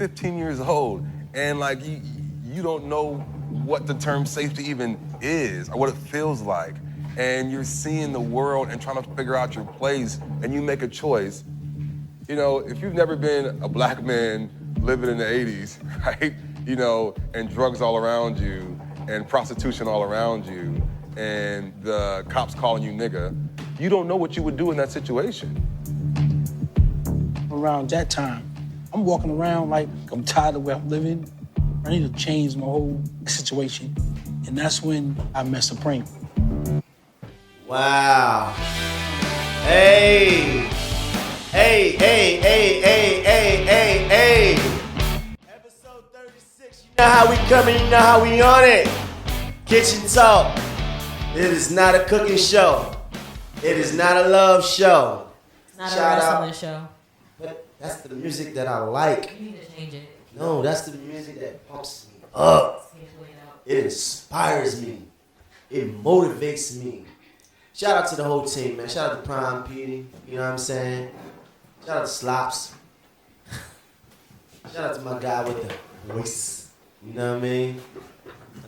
15 years old, and like you don't know what the term safety even is or what it feels like. And you're seeing the world and trying to figure out your place, and you make a choice. You know, if you've never been a black man living in the 80s, right? You know, and drugs all around you, and prostitution all around you, and the cops calling you nigga, you don't know what you would do in that situation. Around that time, I'm walking around like I'm tired of where I'm living. I need to change my whole situation. And that's when I met Supreme. Wow. Hey. Hey, hey, hey, hey, hey, hey, hey. Episode 36, you know how we coming, you know how we on it. Kitchen Talk. It is not a cooking show. It is not a love show. It's not a wrestling show. But that's the music that I like. You need to change it. No, that's the music that pumps me up. It inspires me. It motivates me. Shout out to the whole team, man. Shout out to Prime Petey. You know what I'm saying? Shout out to Slops. Shout out to my guy with the voice. You know what I mean?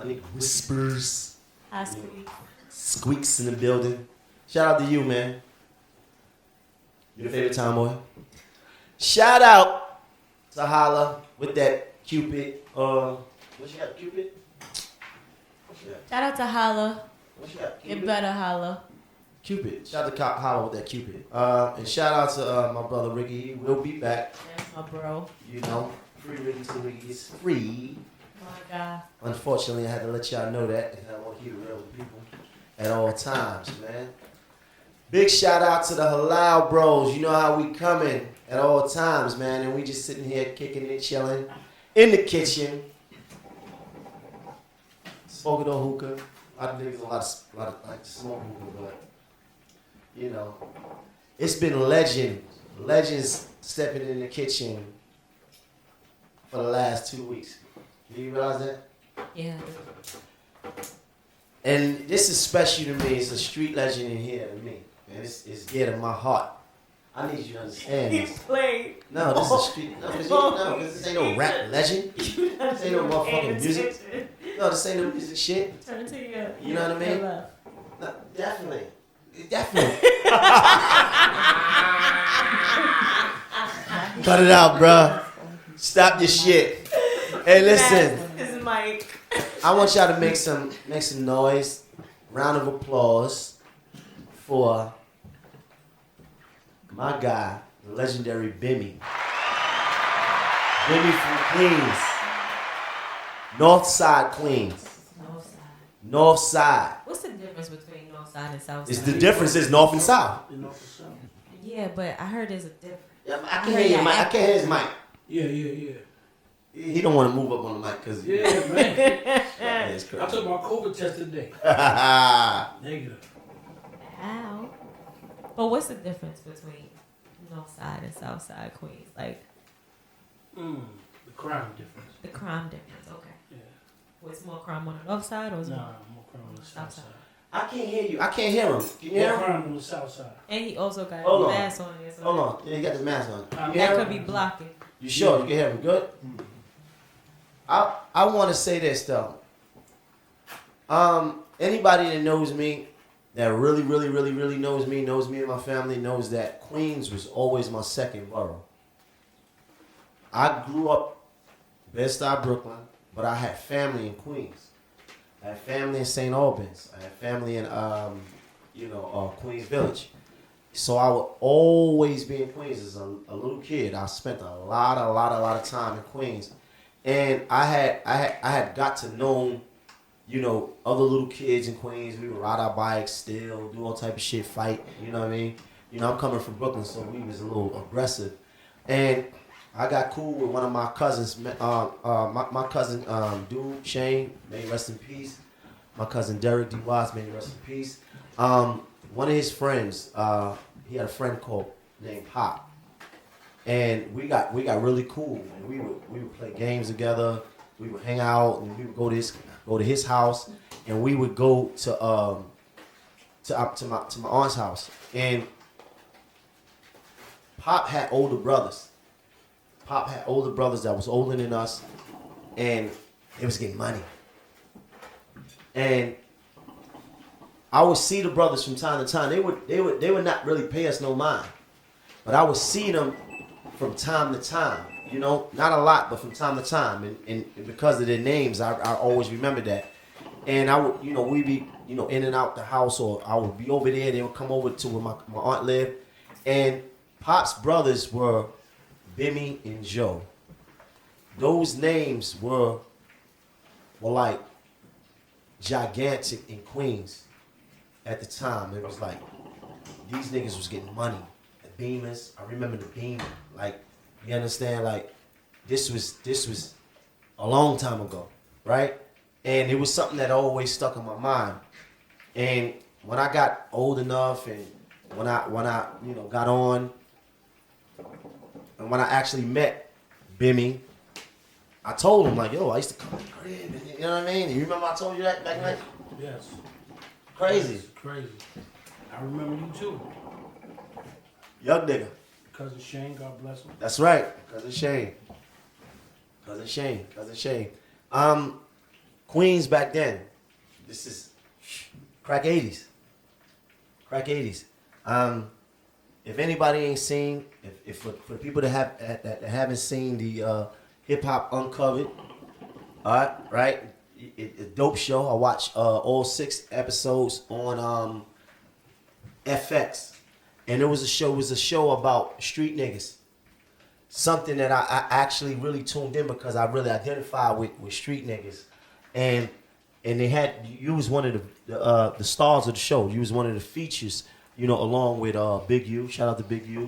I need whispers. Hi, Squeak. Squeaks in the building. Shout out to you, man. Your favorite tomboy. Shout out to Holla with that Cupid. What you got, Cupid? Shout out to Holla. What you got, You better holla. Cupid. Shout out to Holla with that Cupid. And shout out to my brother Ricky. He will be back. That's my bro. You know, free Ricky till Ricky is free. My God. Unfortunately, I had to let y'all know that. And I want to keep it real with people at all times, man. Big shout out to the Halal Bros. You know how we coming at all times, man. And we just sitting here kicking and chilling in the kitchen. Smoking on hookah. I think there's a lot of like smoking hookah, but you know, it's been legends stepping in the kitchen for the last 2 weeks. Do you realize that? Yeah. And this is special to me. It's a street legend in here to me. And it's dear to my heart. I need you to understand He this. played. No, this is a street. No, because this ain't no rap legend. This ain't no motherfucking music. No, this ain't no music shit. Turn it to your You know what I mean? left. No, definitely. Definitely. Cut it out, bruh. Stop your shit. Hey, listen. His mic. I want y'all to make some noise. Round of applause for my guy, the legendary Bimmy. Bimmy from Queens. Northside, Queens. Northside. What's the difference between Northside and Southside? It's the difference is North and South. Yeah, but I heard there's a difference. Yeah, I can't hear your mic. I can't hear his mic. Yeah. He don't want to move up on the mic because Man. it's crazy. I took my COVID test today. Negative. Ow. But what's the difference between Northside and Southside Queens? Like The crime difference. the crime difference. Okay. Yeah. Was more crime on the north side or was Nah, more more crime on the south side. I can't hear you. I can't hear him. Can you hear More him? crime on the south side. And he also got Hold a on. mask on there. So Hold on. Yeah, you got the mask on. You that hear could him? be blocking. You sure? You can hear him good? I want to say this though. Anybody that knows me, that really knows me and my family, knows that Queens was always my second borough. I grew up Bed-Stuy, Brooklyn, but I had family in Queens. I had family in St. Albans. I had family in Queens Village. So I would always be in Queens as a little kid. I spent a lot of time in Queens, and I had got to know, other little kids in Queens. We would ride our bikes, still do all type of shit, fight. You know what I mean? I'm coming from Brooklyn, so we was a little aggressive, and I got cool with one of my cousins. My cousin Dude Shane, may he rest in peace. My cousin Derek D. Watts, may he rest in peace. One of his friends, he had a friend named Pop, and we got really cool. And we would play games together. We would hang out, and we would go to his house, and we would go to my aunt's house. And Pop had older brothers, Pop had older brothers that was older than us, and they was getting money. And I would see the brothers from time to time. They would not really pay us no mind, but I would see them from time to time. You know, not a lot, but from time to time. And because of their names, I always remember that. And I would, we'd be, in and out the house, or I would be over there. They would come over to where my aunt lived. And Pop's brothers were Bimmy and Joe. Those names were like gigantic in Queens at the time. It was like, these niggas was getting money. The Beamers, I remember the Beamer. Like, you understand? Like, this was a long time ago, right? And it was something that always stuck in my mind. And when I got old enough, and when I got on, and when I actually met Bimmy, I told him, like, yo, I used to come to the crib. You know what I mean? You remember I told you that back then? Yes. Crazy. Yes, crazy. I remember you too. Young nigga. Cousin Shane, God bless him. That's right. Cousin Shane. Queens back then. This is crack 80s. Crack 80s. If anybody ain't seen, if for the people that haven't seen the Hip Hop Uncovered, right? It's a dope show. I watched all 6 episodes on FX, and it was a show about street niggas. Something that I actually really tuned in because I really identify with street niggas, and they had you was one of the stars of the show. You was one of the features, along with Big U. Shout out to Big U.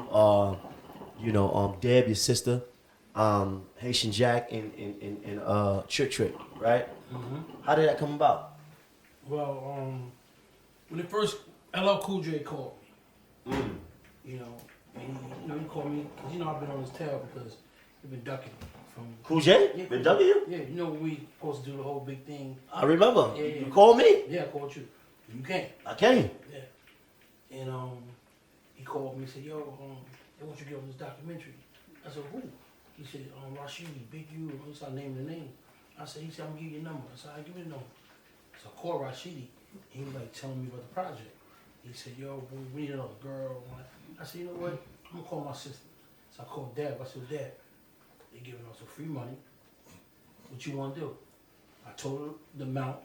Deb, your sister. Haitian Jack and Trick, right? Mm-hmm. How did that come about? Well, when it first LL Cool J called me, and he called me because I've been on his tail because he's been ducking from Cool J. Yeah, Been ducking you? Yeah, we supposed to do the whole big thing. I remember. Yeah. You called me? Yeah, I called you. You came. I came. Yeah, and he called me and said, "Yo, they want you to get on this documentary." I said, "Who?" He said, Rashidi, Big U, he started naming the name. I said, I'm gonna give you a number. I said, I'll give you a number. So I called Rashidi. He was like telling me about the project. He said, yo, we need another girl. I said, you know what? I'm gonna call my sister. So I called Deb. I said, Deb, they giving us some free money. What you wanna do? I told her the amount.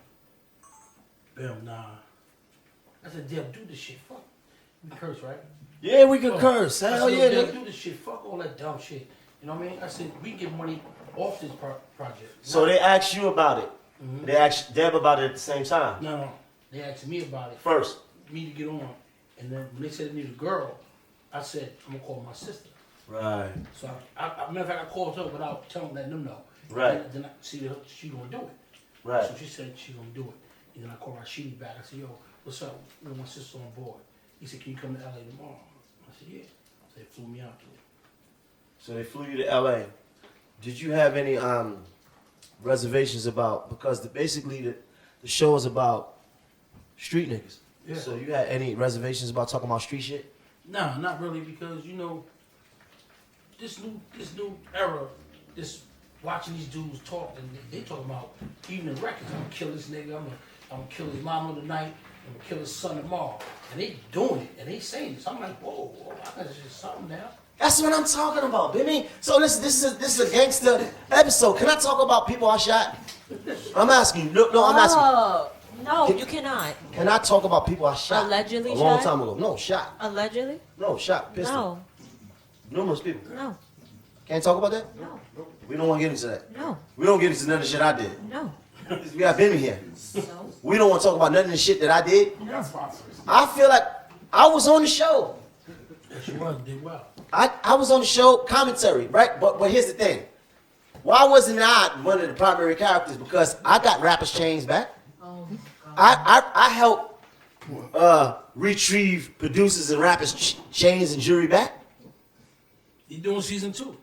Bam, nah. I said, Deb, do this shit. Fuck. We can curse, right? Yeah, we can curse. Hell yeah, Deb, nigga. do this shit. Fuck all that dumb shit. You know what I mean? I said, we get money off this project. So they asked you about it. Mm-hmm. They asked Deb about it at the same time. No. They asked me about it. First. Me to get on. And then when they said they needed a girl, I said, I'm going to call my sister. Right. So, I matter of fact, I called her without letting them know. Right. Then I see her, she going to do it. Right. So she said she going to do it. And then I called Rashidi back. I said, yo, what's up? My sister's on board. He said, can you come to LA tomorrow? I said, yeah. So they flew me out there. So they flew you to LA. Did you have any reservations about, because basically the show is about street niggas. Yeah. So you had any reservations about talking about street shit? Nah, not really, because this new era, watching these dudes talk, and they talking about even in records. I'm gonna kill this nigga. I'm gonna kill his mama tonight. I'm gonna kill his son tomorrow. And they doing it, and they saying this. I'm like, whoa, I got just something now. That's what I'm talking about, Bimmy. So this is a gangster episode. Can I talk about people I shot? I'm asking you. No, I'm asking. No, you cannot. Can I talk about people I shot? Allegedly a long shot? time ago. No, shot. Allegedly? No, shot. Pistol. No. Numerous people. No. Can't talk about that? No. We don't want to get into that. No. We don't get into none of the shit I did. No. We got Bimmy here. No. We don't want to talk about none of the shit that I did. No. I feel like I was on the show. She was, did well. I was on the show, commentary, right? But here's the thing. Why wasn't I one of the primary characters? Because I got Rapper's Chains back. Oh, I helped retrieve producers and Rapper's Chains and Jury back. You doing season 2?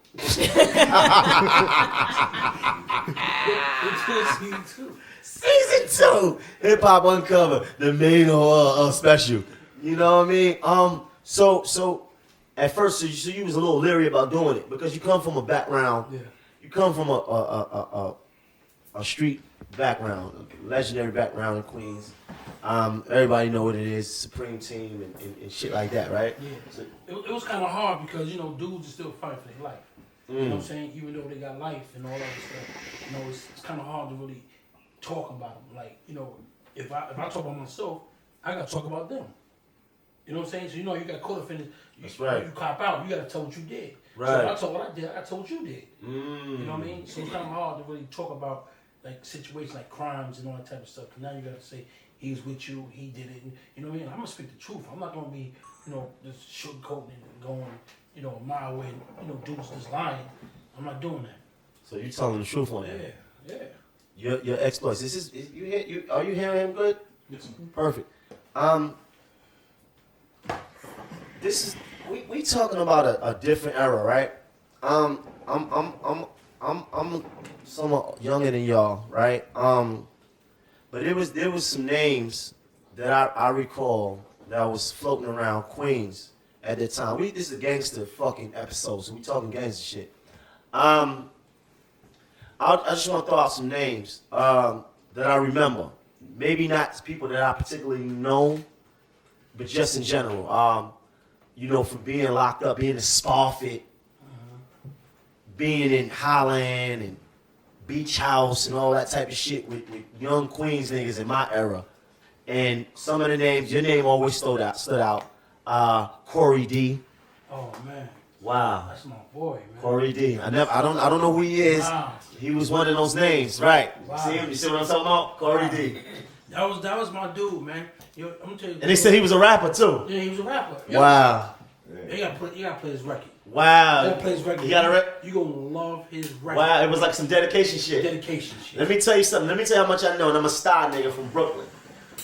Season 2, Hip Hop Uncovered, the Maino special. You know what I mean? So at first, so you was a little leery about doing it because you come from a background. Yeah. You come from a street background, a legendary background in Queens. Everybody know what it is, Supreme Team and shit like that, right? Yeah. So, It was kind of hard because, you know, dudes are still fighting for their life. You know what I'm saying? Even though they got life and all that stuff, you know, it's kind of hard to really talk about them. Like, you know, if I talk about myself, I got to talk about them. You know what I'm saying? So, you know, you got caught up in it. That's right. You cop out, you got to tell what you did. Right. So if I told what I did, I got to tell what you did. You know what I mean? So it's kind of hard to really talk about, like, situations like crimes and all that type of stuff. Now you got to say, he was with you, he did it. And, you know what I mean? I'm going to speak the truth. I'm not going to be, you know, just sugarcoating and going, you know, my way, and, you know, dudes just lying. I'm not doing that. so you telling the truth on that? Yeah. Your exploits. Are you hearing him good? Yes. Perfect. This is we talking about a different era, right? I'm somewhat younger than y'all, right? But there was some names that I recall that was floating around Queens at that time. This is a gangster fucking episode, so we talking gangster shit. I just want to throw out some names that I remember. Maybe not people that I particularly know, but just in general. You know, from being locked up, being in Spofford, being in Highland and Beach House and all that type of shit with young Queens niggas in my era. And some of the names, your name always stood out. Corey D. Oh, man. Wow. That's my boy, man. Corey D. I don't know who he is. Wow. He was one of those names, right? Wow. See him? You see what I'm talking about? Corey D. That was my dude, man. Yo, I'm gonna tell you. And they said he was a rapper too. Yeah, he was a rapper. Yo, Wow. You gotta play his record. Wow. You gotta play his record. You got a rep? You gonna love his record. Wow, it was like some dedication shit. Dedication shit. Let me tell you something. Let me tell you how much I know. And I'm a star nigga from Brooklyn.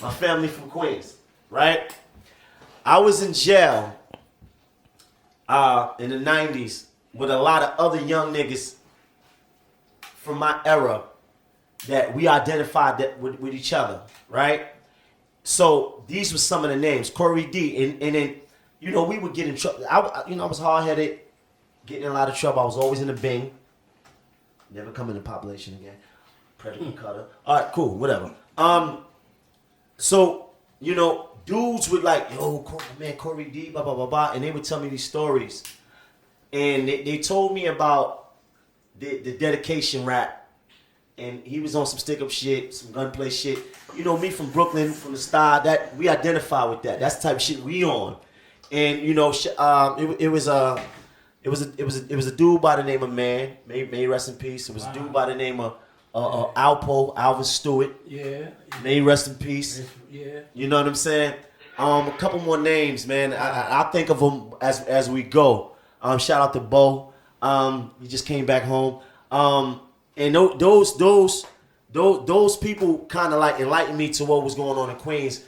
My family from Queens, right? I was in jail in the 90s with a lot of other young niggas from my era that we identified that with each other, right? So these were some of the names. Corey D. And then, you know, we would get in trouble. I was hard-headed, getting in a lot of trouble. I was always in the Bing. Never come in the population again. Predator cutter. All right, cool, whatever. So, you know, dudes would like, yo, Corey D, blah, blah, blah, blah. And they would tell me these stories. And they told me about the dedication rap. And he was on some stick-up shit, some gunplay shit. You know, me from Brooklyn, from the style, that we identify with that. That's the type of shit we on. And you know, it was a dude by the name of Man. May rest in peace. It was a dude by the name of Alvin Stewart. Yeah. May rest in peace. Yeah. You know what I'm saying? A couple more names, man. I think of them as we go. Shout out to Bo. He just came back home. And those people kind of like enlightened me to what was going on in Queens,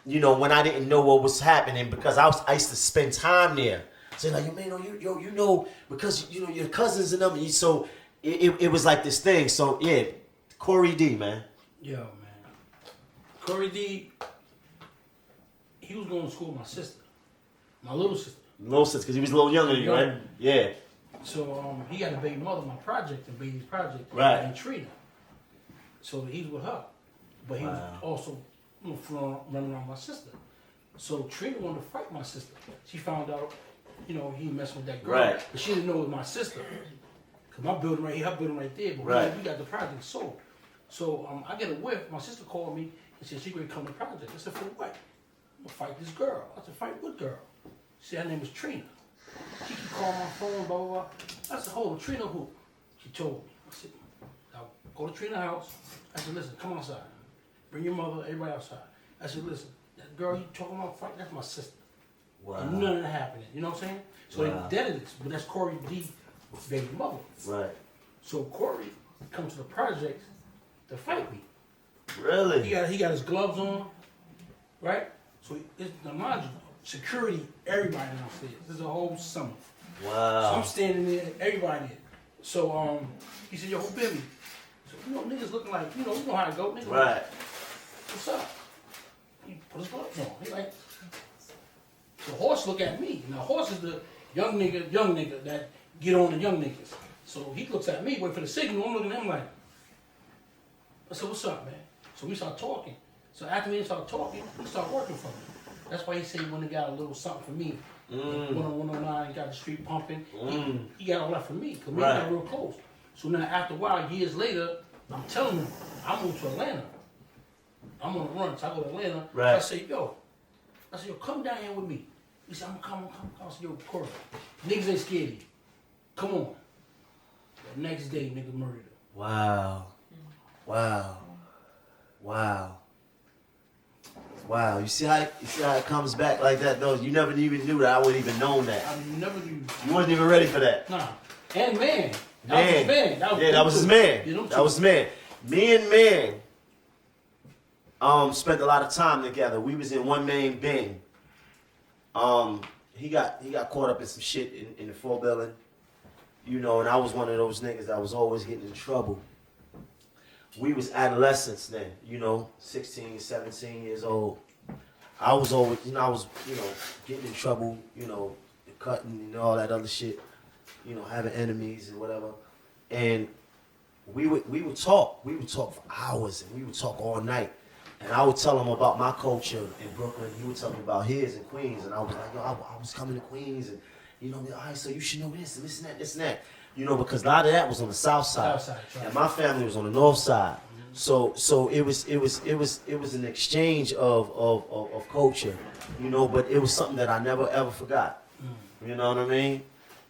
you know, when I didn't know what was happening, because I used to spend time there. So like, you know, because you know your cousins and them, and so it was like this thing. So yeah, Corey D, man. Yo, man. Corey D, he was going to school with my sister, my little sister. Little sister, because he was a little younger than you, right? Yeah. So he got a baby mother, my project, and baby's project, Right. and Trina. So he's with her, but he was also, you know, running around my sister. So Trina wanted to fight my sister. She found out, you know, he messing with that girl, Right. but she didn't know it was my sister. Cause my building right here, her building right there, but Right. we got the project sold. So I get a whiff. My sister called me and said she going to come to the project. I said, for what? I'm gonna fight this girl. I said, fight what girl? She said her name was Trina. She could call my phone, blah, blah, blah. I said, hold on, Trina who? She told me. I said, now go to Trina's house. I said, listen, come outside. Bring your mother, everybody outside. I said, listen, that girl you talking about fighting, that's my sister. Wow. And none of that happening. You know what I'm saying? So Wow. they dead this, but that's Corey D. baby mother. Right. So Corey comes to the project to fight me. Really? He got his gloves on, right? So now mind you, security, everybody downstairs. This is a whole summer. Wow. So I'm standing there, everybody there. So he said, yo, who Bimmy? So you know, niggas looking like, you know how it go, niggas. Right. Like, what's up? He put his gloves on. He like, the horse look at me. Now horse is young nigga that get on the young niggas. So he looks at me, wait for the signal. I'm looking at him like, I said, what's up, man? So we start talking. So after we start talking, he start working for me. That's why he said he went and got a little something for me. 109, he got the street pumping. He got all that for me, because we got real close. So now after a while, years later, I'm telling him, I moved to Atlanta. I'm on the run, so I go to Atlanta. Right. I say, yo, come down here with me. He said, I'm gonna come. I said, yo, Corey, niggas ain't scared of you. Come on. The next day, nigga murdered him. Wow. You see how it comes back like that though? You never even knew that. I wouldn't even known that. I never knew. You wasn't even ready for that. Nah. And man. That was his man. That was his man. That was his man. Me and man spent a lot of time together. We was in one main bang. He got caught up in some shit in the 4 building. You know, and I was one of those niggas that was always getting in trouble. We was adolescents then, you know, 16, 17 years old. I was always, getting in trouble, cutting and all that other shit, having enemies and whatever. And we would talk. We would talk for hours and we would talk all night. And I would tell him about my culture in Brooklyn. He would tell me about his in Queens. And I was like, yo, I was coming to Queens and, all right, so you should know this and this and that. Because a lot of that was on the south side. And my family was on the north side. So it was an exchange of culture, but it was something that I never ever forgot. You know what I mean?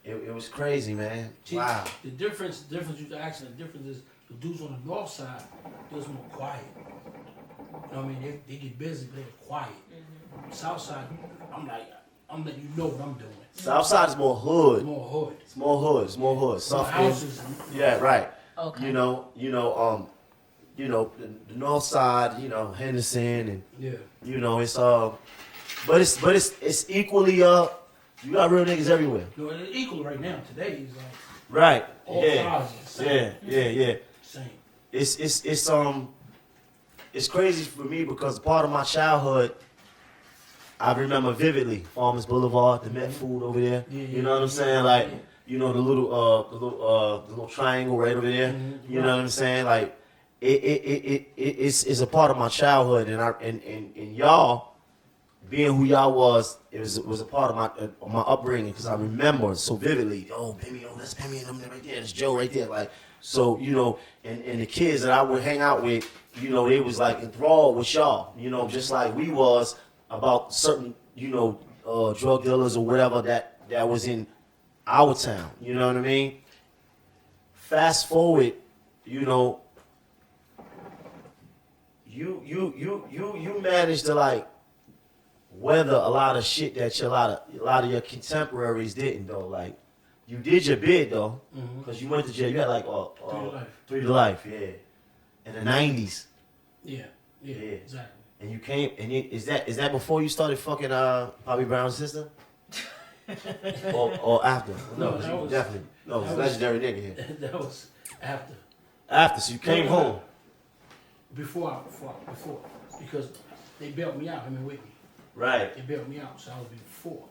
It was crazy, man. See, wow. The difference you asking, the difference is the dudes on the north side, they was more quiet. You know what I mean? They get busy, but they're quiet. South side, I'm letting you know what I'm doing. South side is more hood. It's more hood. It's more hood. It's more hood. Soft houses. Yeah, right. Okay. The north side, Henderson and it's but it's equally you got real niggas everywhere. No, it's equal right now. Today is like right. all sizes. Yeah. Same. It's crazy for me because part of my childhood I remember vividly Farmers Boulevard, the Met food over there. You know what I'm saying? Like, the little triangle right over there. You know what I'm saying? Like, it's a part of my childhood, and y'all being who y'all was a part of my upbringing because I remember so vividly. Oh, Bimmy, that's Bimmy and them right there. That's Joe right there. Like, so and the kids that I would hang out with, they was like enthralled with y'all. Just like we was about certain, drug dealers or whatever that was in our town. You know what I mean? Fast forward, you managed to like weather a lot of shit that a lot of your contemporaries didn't though. Like you did your bid though, because you went to jail. You had like 3 to life, yeah, in the 90s. Yeah, exactly. And you came, and is that before you started fucking Bobby Brown's sister? or after? No, definitely. No, it's a legendary nigga here. That was after. After, so you came home. Before, because they bailed me out. Whitney. Right. They bailed me out, so I was before.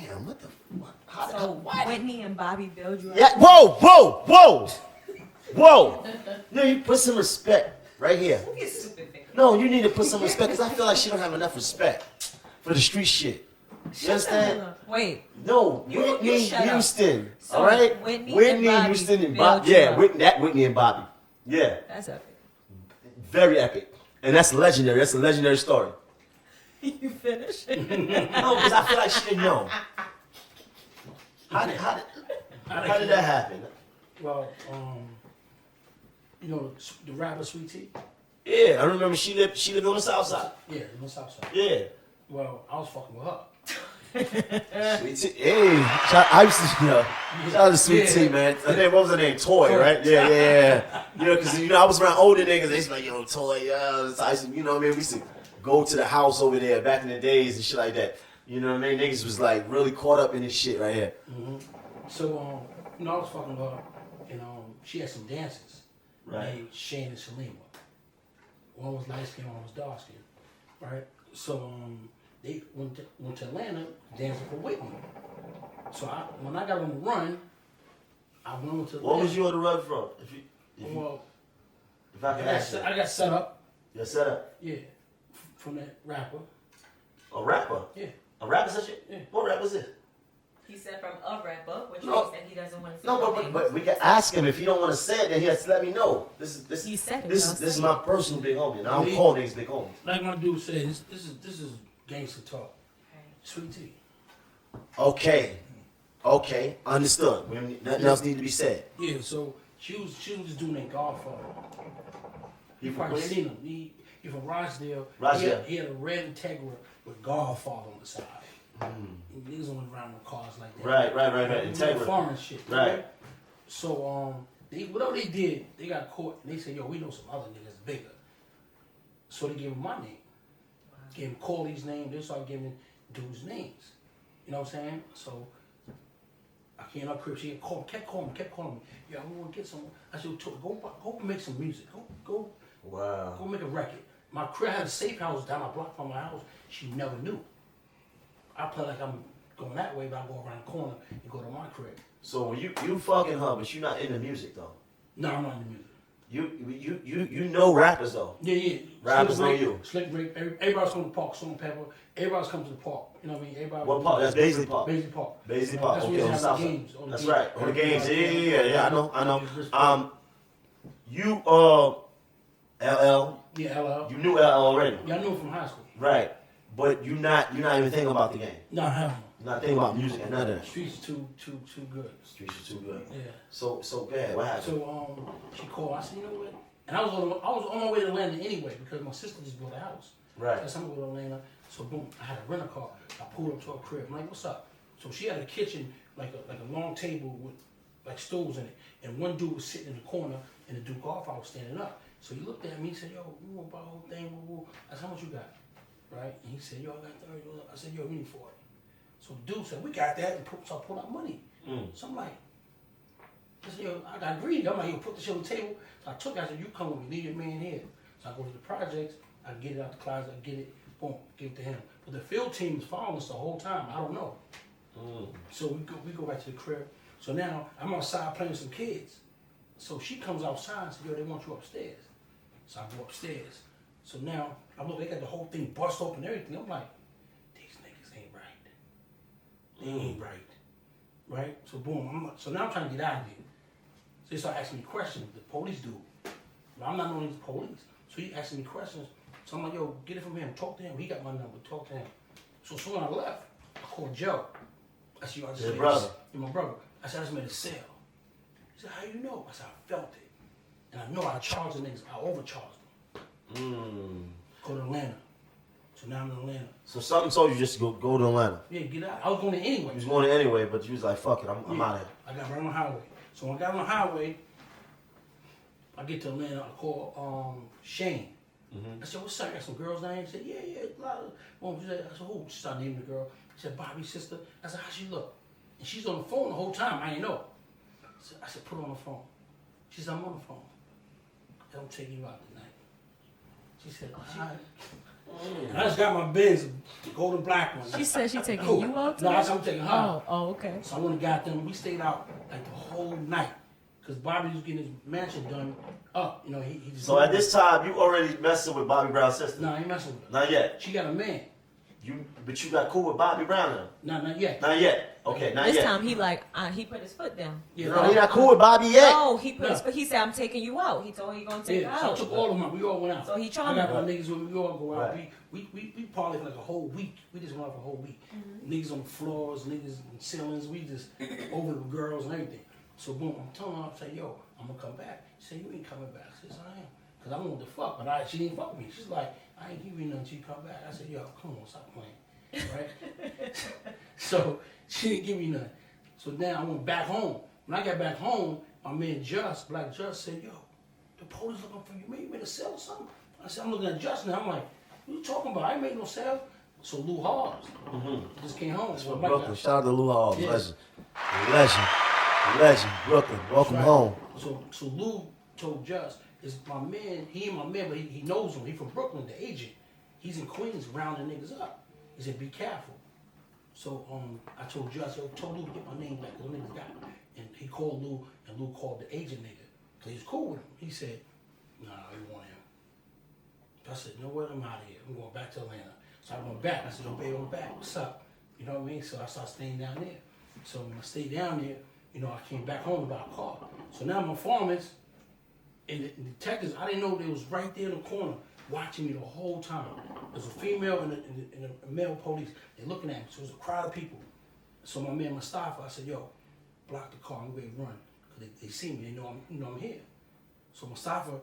Damn, what the fuck? So Whitney and Bobby build you up? Yeah, whoa! No, you put some respect right here. No, you need to put some respect because I feel like she don't have enough respect for the street shit. You understand? Wait. No, You Whitney Houston. So all right? Whitney Houston and Bobby. Yeah, Whitney and Bobby. Yeah. That's epic. Very epic. And that's legendary. That's a legendary story. You finished? No, because I feel like she didn't know. How did that happen? Well, the rapper Sweet Tea? Yeah, I remember she lived on the south side. Yeah, on the south side. Yeah. Well, I was fucking with her. Sweet Tea. Hey, I used to, shout out to Sweet Tea, man. Her name, what was her name? Toy, right? Yeah. Because, I was around older niggas. They used to be like, Toy, I used to, we used to go to the house over there back in the days and shit like that. You know what I mean? Niggas was like really caught up in this shit right here. So, I was fucking with her, and she had some dancers. Right. Named Shane and Shalima. One was light skin, one was dark skin. Right? So, they went to Atlanta dancing for Whitney. So when I got on the run, I went to. What was you on the run from? If I can ask you. I got set up. You got set up? Yeah, from that rapper. A rapper? Yeah. A rapper such a? Yeah. What rapper is this? He said from a rapper, which No. means that he doesn't want to say No, names. but we can ask him. If he don't want to say it, then he has to let me know. This He said it, this don't is say my it. personal big homie, and I don't call niggas big homies. Like my dude says, this is gangster talk. Sweet tea. Okay, understood. Nothing else need to be said. Yeah, so she was just doing that godfather. He You from probably Queens? seen him. He from Rochdale. Rochdale. He had a red Integra with godfather on the side. Niggas only around with cars like that. Right. Integra. Foreign shit. Right. So whatever they did, they got caught and they said, yo, we know some other niggas bigger. So they gave him my name. Gave him Corley's name. They started giving dudes names. You know what I'm saying? So I came up here. She kept calling me. Yeah, I want to get some. I said, go make some music. Go make a record. My crib had a safe house down my block from my house. She never knew. I play like I'm going that way, but I go around the corner and go to my crib. So when you fucking her, but you not into music though. No, I'm not in the music. You know rappers though. Yeah. Rappers know you. Slick Rick. Everybody's coming to the park. Salt and Pepper. Everybody's coming to the park. You know what I mean? Everybody. What park? That's Baisley Park. Baisley Park. Baisley Park. That's Okay, where on they the have south the side. games. On the That's games. right. On the games. Yeah. I know. You LL. Yeah, LL. You knew LL already. Yeah, I knew him from high school. Right. But you're not even thinking about the game. No, hell no. You're not thinking about music and none of that. Streets too good. Streets are too good. Yeah. So go ahead. What happened? So she called. I said, you know what? And I was on my way to Atlanta anyway because my sister just bought a house. Right. So I'm going to Atlanta. So boom, I had to rent a car. I pulled up to her crib. I'm like, what's up? So she had a kitchen, like a long table with like stools in it. And one dude was sitting in the corner and the dude golf I was standing up. So he looked at me and said, yo, you want to buy the whole thing? I said, how much you got? Right? And he said, yo, I got $30. I said, yo, we need 40. So the dude said, we got that, and so I pulled out money. So I'm like, I said, yo, I got greedy. I'm like, yo, put the shit on the table. So I took it, I said, you come with me, leave your man here. So I go to the projects, I get it out the closet, I get it, boom, give it to him. But the field team is following us the whole time. I don't know. So we go back to the crib. So now I'm outside playing with some kids. So she comes outside and says, yo, they want you upstairs. So I go upstairs. So now I look, they got the whole thing bust open and everything. I'm like, these niggas ain't right. They ain't right. Right? So boom, so now I'm trying to get out of here. So they start asking me questions, the police do. But I'm not knowing the police. So he asking me questions. So I'm like, yo, get it from him, talk to him. He got my number, talk to him. So soon I left, I called Joe. I said, yo, I just made brother. My brother. I said, I just made a sale. He said, how you know? I said, I felt it. And I know I charged the niggas, I overcharged them. Go to Atlanta. So now I'm in Atlanta. So something told you just to go to Atlanta. Yeah, get out. I was going there anyway. You was going there anyway, but you was like, fuck it, I'm out of here. I got right on the highway. So when I got on the highway, I get to Atlanta, I call Shane. I said, what's up? I got some girls down here. He said, yeah, a lot of. Well, I said, who? She started naming the girl. She said, Bobby's sister. I said, how she look? And she's on the phone the whole time. I ain't know. I said, put her on the phone. She said, I'm on the phone. I'm taking you out tonight. She said, all right. And I just got my Benz, the golden black one. She said she taking Cool. you out No, tonight? I'm taking her. Oh, okay. So I went and got them. We stayed out like the whole night. Because Bobby was getting his mansion done up. You know, he just. So at this time, you already messing with Bobby Brown's sister? No, I ain't messing with her. Not yet. She got a man. But you got cool with Bobby Brown now? No, not yet. Not yet. Okay, not This yet. time he put his foot down. Yeah, No, he not cool with Bobby yet. No, he put his foot. He said, I'm taking you out. He told he gonna take Yeah, you so I out. took all of them out. We all went out. So he I charmed got her. my niggas when we all go out. Right. We parlayed for like a whole week. We just went out for a whole week. Niggas on the floors, niggas on ceilings. We just over the girls and everything. So boom, I'm telling her, I say, yo, I'm gonna come back. She said, you ain't coming back. I said, I am. Cause I wanted to fuck, but she didn't fuck me. She's like, I ain't give you nothing till you come back. I said, yo, come on, stop playing. Right? So she didn't give me nothing. So then I went back home. When I got back home, my man Black Just said, yo, the police looking for you. Man, you made a sale or something? I said, I'm looking at Just now. I'm like, what you talking about? I ain't made no sale. So Lou Hars just came home. From Brooklyn. Shout out to Lou Hall. Yeah. Legend. Brooklyn. Welcome home. So Lou told Just, is my man, he ain't my man, but he knows him. He from Brooklyn, the agent. He's in Queens rounding niggas up. He said, be careful. So I told you, I said, told Lou to get my name back, because the niggas got it. And he called Lou, and Lou called the agent nigga, because he was cool with him. He said, nah, we want him. I said, you know what, I'm out of here. I'm going back to Atlanta. So I went back. I said, yo, baby, I'm back. What's up? You know what I mean? So I started staying down there. So when I stayed down there, you know, I came back home about a car. So now my informants and the detectives, I didn't know they was right there in the corner watching me the whole time. There's a female and a male police. They're looking at me. So it was a crowd of people. So my man Mustafa, I said, yo, block the car. I'm going to run. Because they see me. They know I'm here. So Mustafa,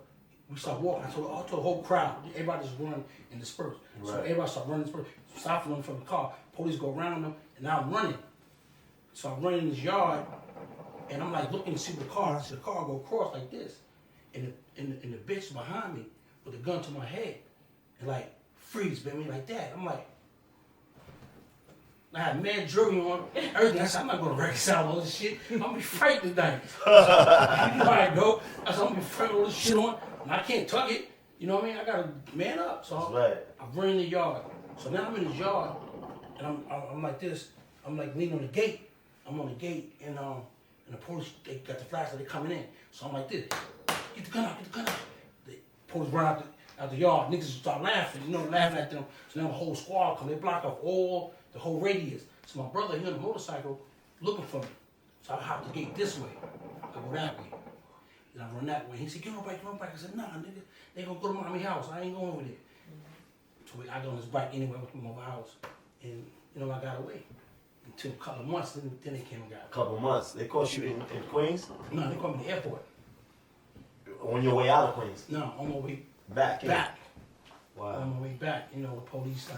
we start walking. I told the whole crowd, everybody just run and disperse. Right. So everybody start running and disperse. Mustafa running from the car. Police go around them, and now I'm running. So I'm running in this yard, and I'm like looking to see the car. I see the car go across like this. And the bitch behind me with a gun to my head. And like, freeze, Bimmy, like that. I'm like, I had mad jewelry on, everything. I said, I'm not going to reconcile all this shit. I'm going to be frightened tonight. So, you know how I go. I said, I'm going to be frightened all this shit on, and I can't tug it. You know what I mean? I got to man up. So I run in the yard. So now I'm in the yard, and I'm like this. I'm like leaning on the gate. I'm on the gate, and the police, they got the flashlight, they coming in. So I'm like this. Get the gun out, get the gun out. The police run out the yard. Niggas start laughing, laughing at them. So now the whole squad come. They block off the whole radius. So my brother, he on the motorcycle looking for me. So I hop the gate this way. I go that way. And I run that way. He said, get on bike, get on bike. I said, nah, nigga, they gonna go to mommy house. I ain't going over there. So I got on his bike anyway with my house. And, I got away. Until a couple of months, then they came and got me. A couple of months. They caught you in Queens? No, they caught me at the airport. On your way out of Queens? No, on my way back. Wow. On my way back, the police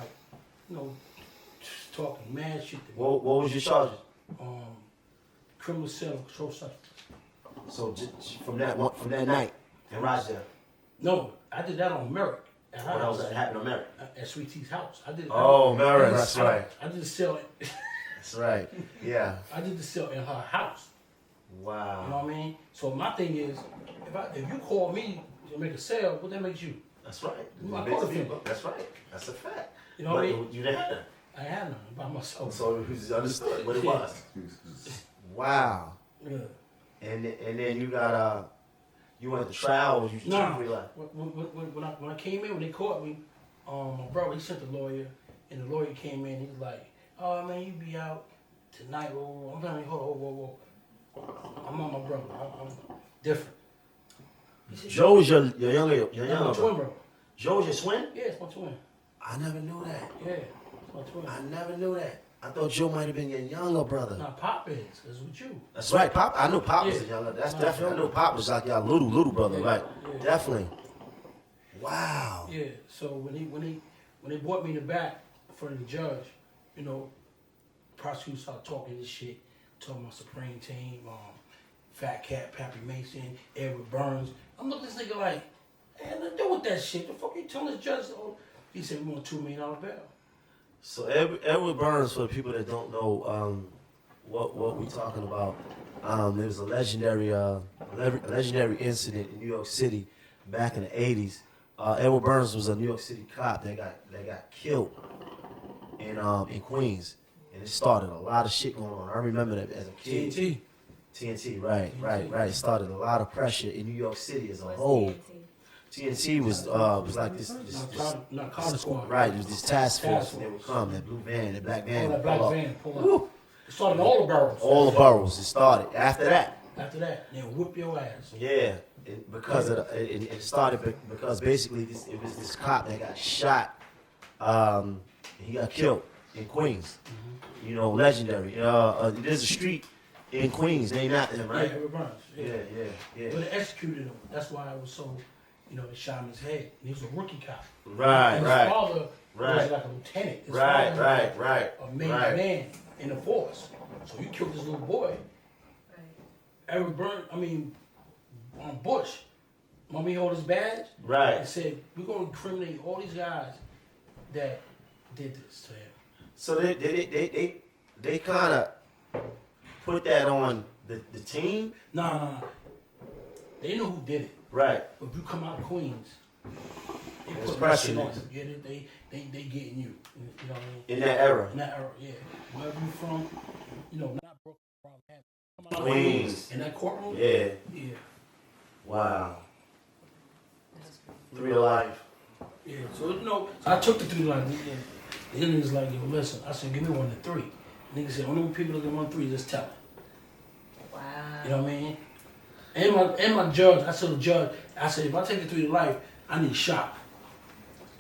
talking mad shit to me. What was your charges? Criminal sale of controlled substance. So just from that night in Rochdale? No, I did that on Merrick. What else happened on Merrick? At Sweet T's house. Merrick, that's right. I did the sale. That's right. Yeah. I did the sale in her house. Wow. You know what I mean? So my thing is, if you call me to make a sale, what that makes you? That's right. That's right. That's a fact. You know what I mean? You didn't have none. I had none by myself. So you understood what it was. Wow. Yeah. And then you got you went to trial. When I came in, when they caught me, my brother, he sent the lawyer, and the lawyer came in. He was like, "Oh man, you be out tonight." I'm telling you, hold. I'm on my brother. I'm different. Joe is your younger my twin brother. Joe is your twin? Yeah, it's my twin. I never knew that. Yeah, it's my twin. I never knew that. I thought Joe might have been your younger brother. Nah, Pop is. It's with you. That's right, Pop. I knew Pop was the younger. That's definitely. I knew Pop was like your little brother, right? Yeah. Definitely. Wow. Yeah. So when they brought me in the back in front of the judge, prosecutors started talking this shit, talking about Supreme Team, Fat Cat, Pappy Mason, Edward Burns. I'm looking at this nigga like, hey, nothing to do with that shit. The fuck you telling this judge? He said we want $2 million bail. So Edward Burns, for the people that don't know what we talking about, there was a legendary incident in New York City back in the 80s. Edward Burns was a New York City cop that got killed in Queens, and it started a lot of shit going on. I remember that as a kid. TNT, right. It started a lot of pressure in New York City as a whole. TNT was like this squad. Right, it was this task force. They would come, that blue van, that black van. That black van, pull up. It started in all the boroughs. All the boroughs. It started. After that, they'll whoop your ass. Yeah, it started because basically it was this cop that got shot. He got killed in Queens. Mm-hmm. Legendary. There's a street in Queens named after him, right? Yeah, Edward Burns. Yeah. But they executed him. That's why it was so. They shot him in his head. And he was a rookie cop. Right. His father was like a lieutenant. His father was a main man in the force. So you killed this little boy. Right. Edward Burns, Bush. When he held his badge, and said, we're going to incriminate all these guys that did this to him. So they kind of put that on the team? No. They know who did it. Right. But if you come out of Queens, They There's put pressure. that shit on you. Yeah, they getting you. You know what I mean? In that era. In that era, yeah. Wherever you from, you know, not Brooklyn, come out Queens. in that courtroom. Yeah. Yeah. Wow. 3 to life. Yeah. So you know, so I took the 3 line. The Indians like, yo, listen. I said, give me 1 to 3. Nigga said, only when people look at 1 to 3, just tell them. Wow. You know what I mean? And my judge, I told the judge, I said, if I take the 3 to life, I need shop.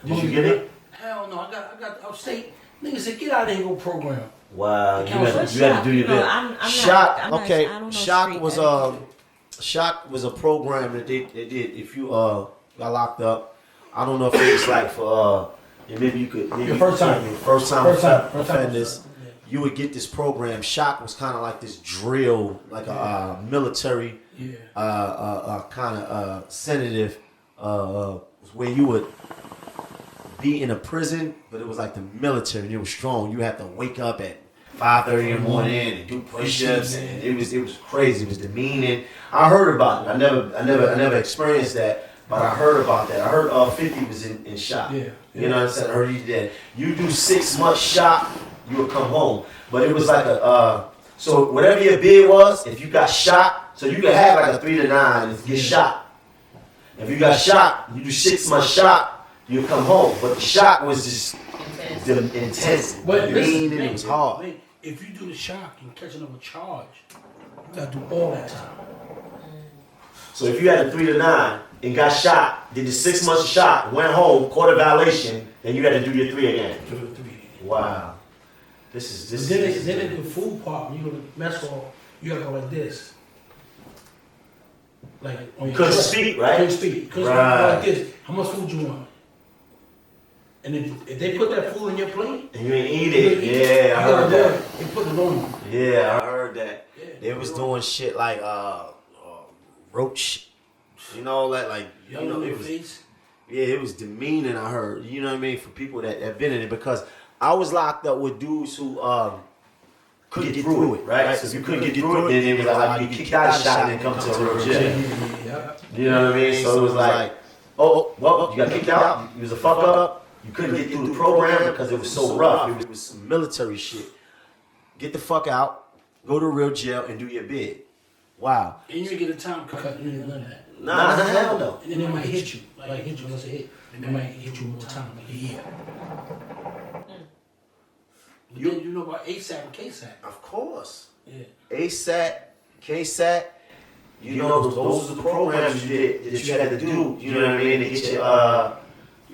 Did you get it? Hell no, I got upstate. Nigga said, get out of here and go program. Wow. You What's had to do your No, bit. I'm not- Shock. I'm not- Okay. I don't know Shock street was etiquette. Shock was a program that they did. If you got locked up, I don't know if it's like for and maybe you could maybe Your first time offenders. You would get this program. Shock was kind of like this drill, like a military kind of sedative, where you would be in a prison, but it was like the military. And it was strong. You had to wake up at 5:30 in the morning and do push-ups, and it was crazy. It was demeaning. I heard about it. I never experienced that, but I heard about that. I heard 50 was in Shock. Yeah. You know what I'm saying? I heard he did. You do 6 months Shock, you would come home. But it was like so whatever your bid was, if you got shot, so you could have like a 3 to 9 and get shot. If you got shot, you do 6 months shot, you come home. But the shot was just intense, But mean, listen, and it was hard. man, if you do the shock and catch another charge, you gotta do all that time. So if you had a 3 to 9 and got shot, did the 6 months shot, went home, caught a violation, then you had to do your 3 again. Do the 3. Wow. This Then is they do the food part. When you go to mess hall, you gotta go like this. Like on your Couldn't chest. speak, right? Couldn't speak. Couldn't Right. speak like this. How much food you want? And if they put that food in your plate, and you ain't eat it. Yeah, I heard that. They put it on you. Yeah, I heard that. Yeah, They was doing shit like roach, you know, like you Yellow know, in it your was face. it was demeaning. I heard, you know what I mean, for people that have been in it, because I was locked up with dudes who couldn't get through it, right? So if you couldn't get through it, then it was like you get kicked out of the shot and then come to a real jail. Yeah. You know what I mean? So it was like, well, you got kicked out. You was a fuck up. You couldn't get through the program because it was so rough. It was some military shit. Get the fuck out. Go to a real jail and do your bid. Wow. And you get a time cut. You need none of that. Nah, hell no. And then they might hit you. Like hit you unless it hit. And they might hit you more time. Like a year. You know about ASAP and KSAP. Of course. Yeah. ASAT, KSAT, you know, those are the programs that you had to do, you know what I mean, to get your,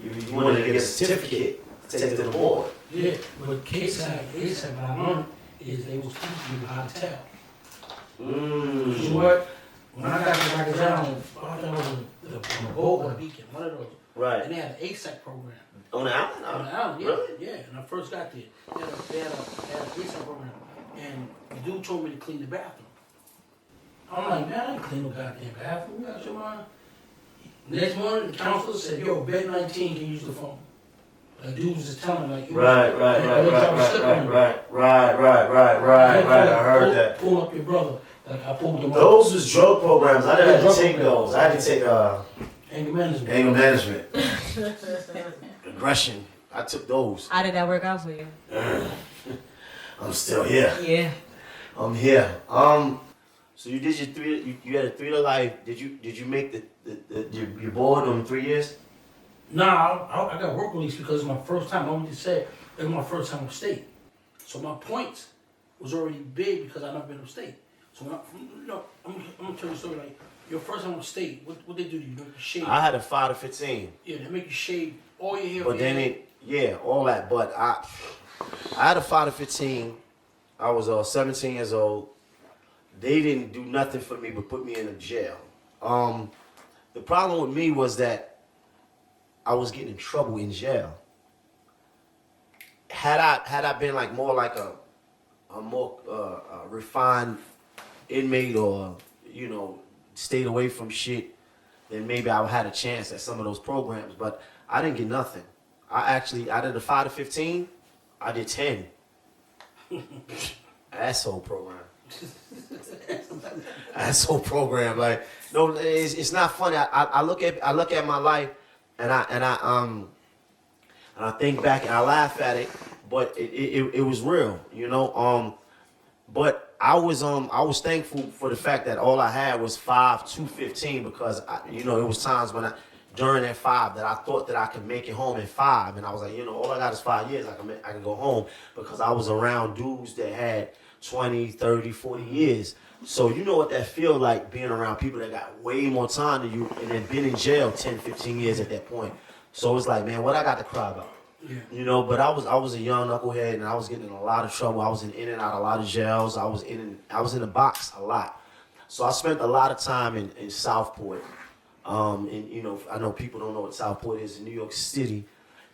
you wanted to get a certificate to take to the board. Yeah, but KSAP, ASAP, what I learned is they was teaching you how to tell. You know what? When I got to Rocket Island, I thought it was on the boat or the beacon, one of those. Right. And they had an ASAP program. On the island? On the island, yeah. Really? Yeah, and I first got there. They had a ASAP program. And the dude told me to clean the bathroom. I'm like, man, I didn't clean no goddamn bathroom. You got your mind? Next morning, the counselor said, yo, bed 19 can use the phone. Like, dude was just telling me, like, Right. I heard that. Pull up your brother. Like, I pulled them up. Those was drug programs. I didn't have to take those. I had to take Anger management. anger management, aggression. I took those. How did that work out for you? I'm still here. Yeah. I'm here. So you did your 3. You had a 3 to life. Did you make your board on 3 years? Nah, I got work release because it's my first time. I already said it was my first time upstate. So my points was already big because I never been upstate. So when I'm gonna tell you a story. Like your first time upstate, what they do to you? They make you shave. I had a 5 to 15. Yeah, they make you shave all your hair. But then all that. But I had a 5 to 15. I was 17 years old. They didn't do nothing for me but put me in a jail. The problem with me was that I was getting in trouble in jail. Had I been like more like a more refined inmate, or stayed away from shit, then maybe I had a chance at some of those programs. But I didn't get nothing. I actually, out of the 5 to 15, I did 10. Asshole program. Asshole program. Like, no, it's not funny. I look at my life and I think back and I laugh at it, but it was real, you know. But I was thankful for the fact that all I had was 5 to 15 because it was times when during that 5 that I thought that I could make it home in 5, and I was like, all I got is 5 years. I can go home because I was around dudes that had 20, 30, 40 years. So you know what that feel like being around people that got way more time than you and then been in jail 10, 15 years at that point. So it's like, man, what I got to cry about? Yeah. But I was a young knucklehead and I was getting in a lot of trouble. I was in and out of a lot of jails. I was in the box a lot. So I spent a lot of time in Southport. And I know people don't know what Southport is in New York City,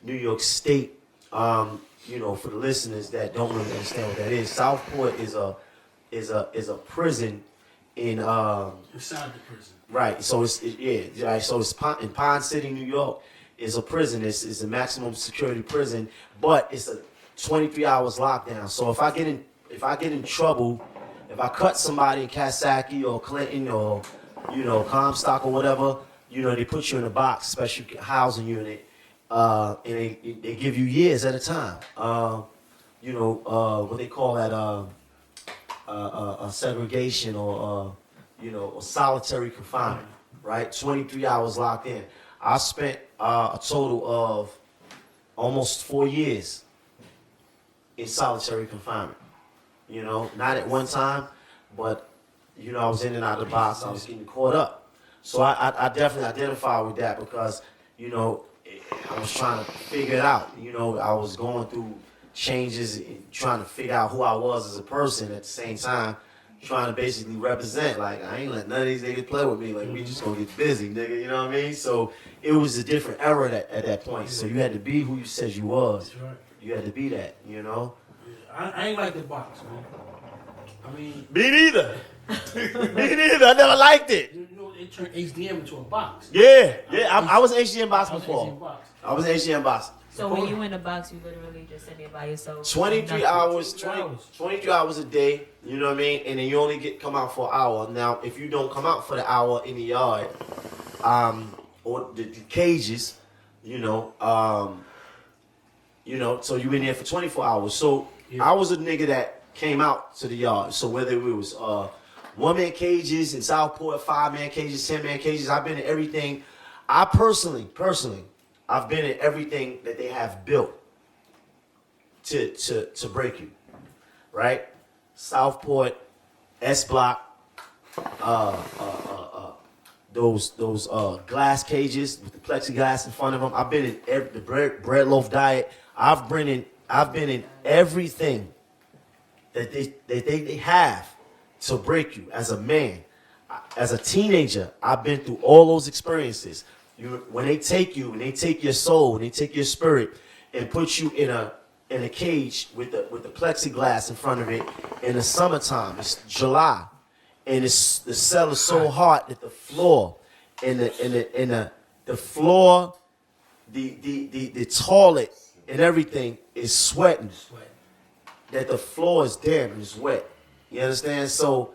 New York State. For the listeners that don't really understand what that is, Southport is a prison in inside the prison. Right. So it's in Pine City, New York. Is a prison. It's a maximum security prison, but it's a 23 hours lockdown. So if I get in trouble, if I cut somebody in Coxsackie or Clinton or Comstock or whatever, they put you in a box, special housing unit, and they give you years at a time. What they call that segregation or solitary confinement, right? 23 hours locked in. I spent a total of almost 4 years in solitary confinement. Not at one time, but I was in and out of the box. I was getting caught up. So I definitely identify with that because I was trying to figure it out. I was going through changes and trying to figure out who I was as a person at the same time. Trying to basically represent, like, I ain't let none of these niggas play with me. Like, we just gonna get busy, nigga. You know what I mean? So it was a different era at that point. So you had to be who you said you was. That's right. You had to be that, Yeah, I ain't like the box, man. I mean, me neither. Me neither. I never liked it. It turned HDM into a box. Yeah. I was HDM box before. I was HDM box. So when you in a box, you literally just in there by yourself. 23 hours a day, you know what I mean? And then you only come out for an hour. Now, if you don't come out for the hour in the yard, or the cages, so you in there for 24 hours. So I was a nigga that came out to the yard. So whether it was 1-man cages in Southport, 5-man cages, 10-man cages, I've been in everything. I personally, I've been in everything that they have built to break you, right? Southport, S Block, those glass cages with the plexiglass in front of them. I've been in the bread loaf diet. I've been in everything that they have to break you as a man. As a teenager, I've been through all those experiences. When they take you and they take your soul and they take your spirit and put you in a cage with the plexiglass in front of it in the summertime, it's July, and the cell is so hot that the floor and the floor, the toilet and everything is sweating. That the floor is damp and it's wet. You understand? So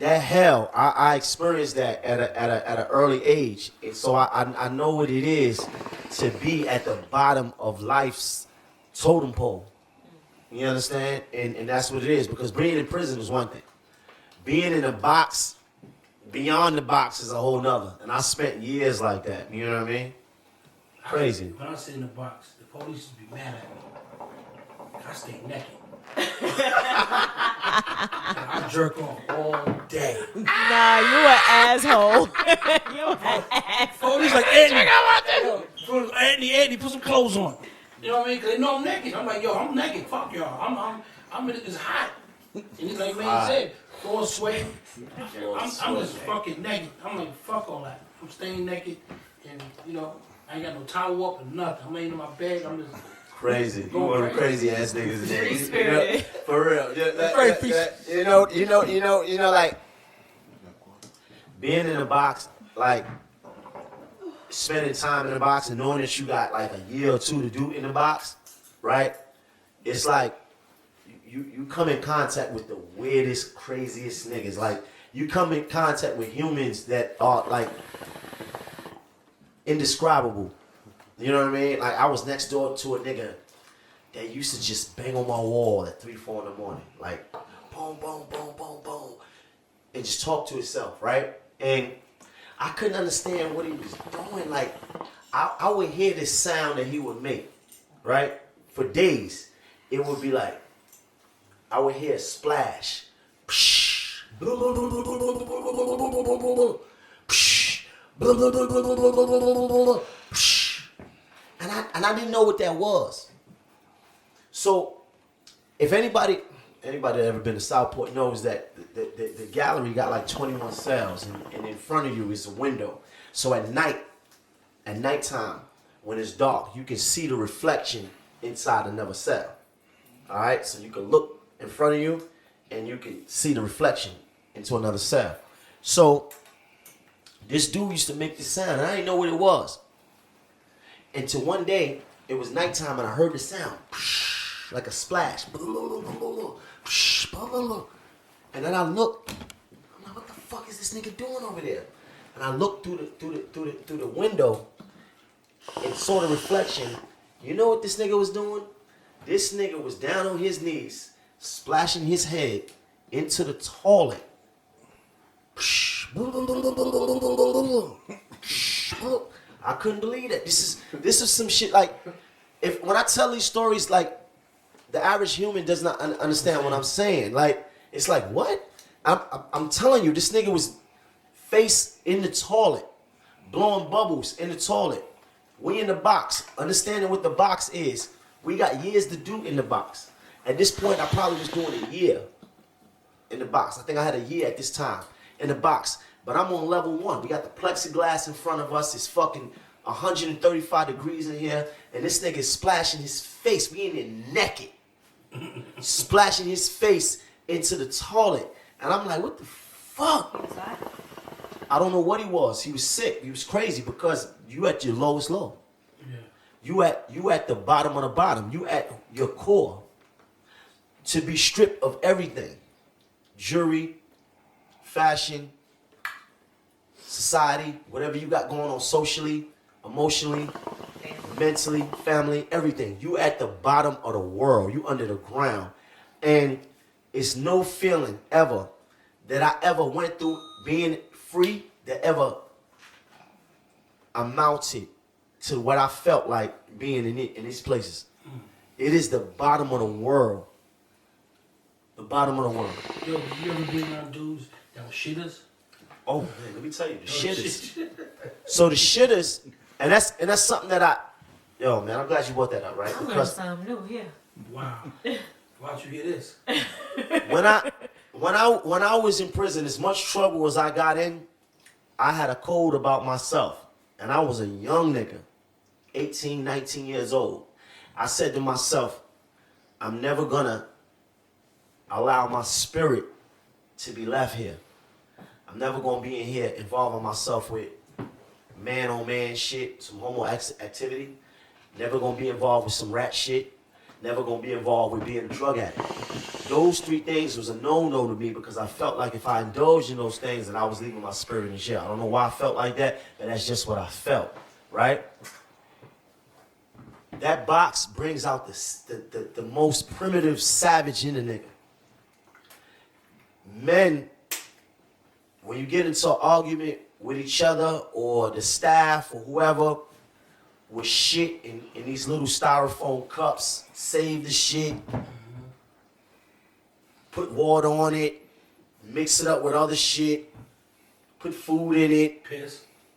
that hell, I experienced that at an early age. And so I know what it is to be at the bottom of life's totem pole. You understand? And that's what it is. Because being in prison is one thing. Being in a box, beyond the box is a whole nother. And I spent years like that. You know what I mean? Crazy. When I sit in the box, the police used to be mad at me. I stay naked. I jerk off all day. Nah, you an asshole. You an asshole. Police like, Antney, put some clothes on. You know what I mean? Cause they know I'm naked. I'm like, yo, I'm naked. Fuck y'all. I'm it's hot. And he's like, man, he said, floor sweating. I'm just fucking naked. I'm like, fuck all that. I'm staying naked, and I ain't got no towel up and nothing. I'm laying in my bed. I'm just crazy. You one of the crazy ass niggas there. For real. Like being in a box, like spending time in the box and knowing that you got like a year or two to do in the box, right? It's like you come in contact with the weirdest, craziest niggas. Like you come in contact with humans that are like indescribable. You know what I mean? Like, I was next door to a nigga that used to just bang on my wall at 3, 4 in the morning. Like, boom, boom, boom, boom, boom. And just talk to himself, right? And I couldn't understand what he was doing. Like, I would hear this sound that he would make, right? For days. It would be like, I would hear a splash. And I didn't know what that was. So, if anybody that ever been to Southport knows that the gallery got like 21 cells, and in front of you is a window. So at nighttime, when it's dark, you can see the reflection inside another cell. All right, so you can look in front of you, and you can see the reflection into another cell. So this dude used to make this sound, and I didn't know what it was. Until one day, it was nighttime, and I heard the sound, like a splash. And then I looked. I'm like, what the fuck is this nigga doing over there? And I looked through the window and saw the reflection. You know what this nigga was doing? This nigga was down on his knees, splashing his head into the toilet. I couldn't believe that. This is some shit like, when I tell these stories, like, the average human does not understand what I'm saying. Like, it's like, what? I'm telling you, this nigga was face in the toilet, blowing bubbles in the toilet. We in the box, understanding what the box is. We got years to do in the box. At this point, I probably was doing a year in the box. I think I had a year at this time in the box. But I'm on level 1. We got the plexiglass in front of us. It's fucking 135 degrees in here. And this nigga is splashing his face. We in there naked. Splashing his face into the toilet. And I'm like, what the fuck? I don't know what he was. He was sick. He was crazy because you at your lowest low. Yeah. You at the bottom of the bottom. You at your core. To be stripped of everything. Jewelry, fashion, society, whatever you got going on socially, emotionally, mentally, family, everything. You at the bottom of the world. You under the ground. And it's no feeling ever that I ever went through being free that ever amounted to what I felt like being in these places. It is the bottom of the world. The bottom of the world. Yo, you ever been around dudes that were shitters? Oh man, let me tell you, the shitters. So the shitters, and that's something that yo man, I'm glad you brought that up, right? I'm learning something new here. Wow. Why'd you hear this? When I was in prison, as much trouble as I got in, I had a code about myself. And I was a young nigga, 18, 19 years old. I said to myself, I'm never gonna allow my spirit to be left here. I'm never gonna be in here involving myself with man-on-man shit, some homo activity. Never gonna be involved with some rat shit. Never gonna be involved with being a drug addict. Those 3 things was a no-no to me because I felt like if I indulged in those things, then I was leaving my spirit in jail. I don't know why I felt like that, but that's just what I felt, right? That box brings out the most primitive savage in the nigga. Men, when you get into an argument with each other or the staff or whoever, with shit in these little styrofoam cups, save the shit, put water on it, mix it up with other shit, put food in it,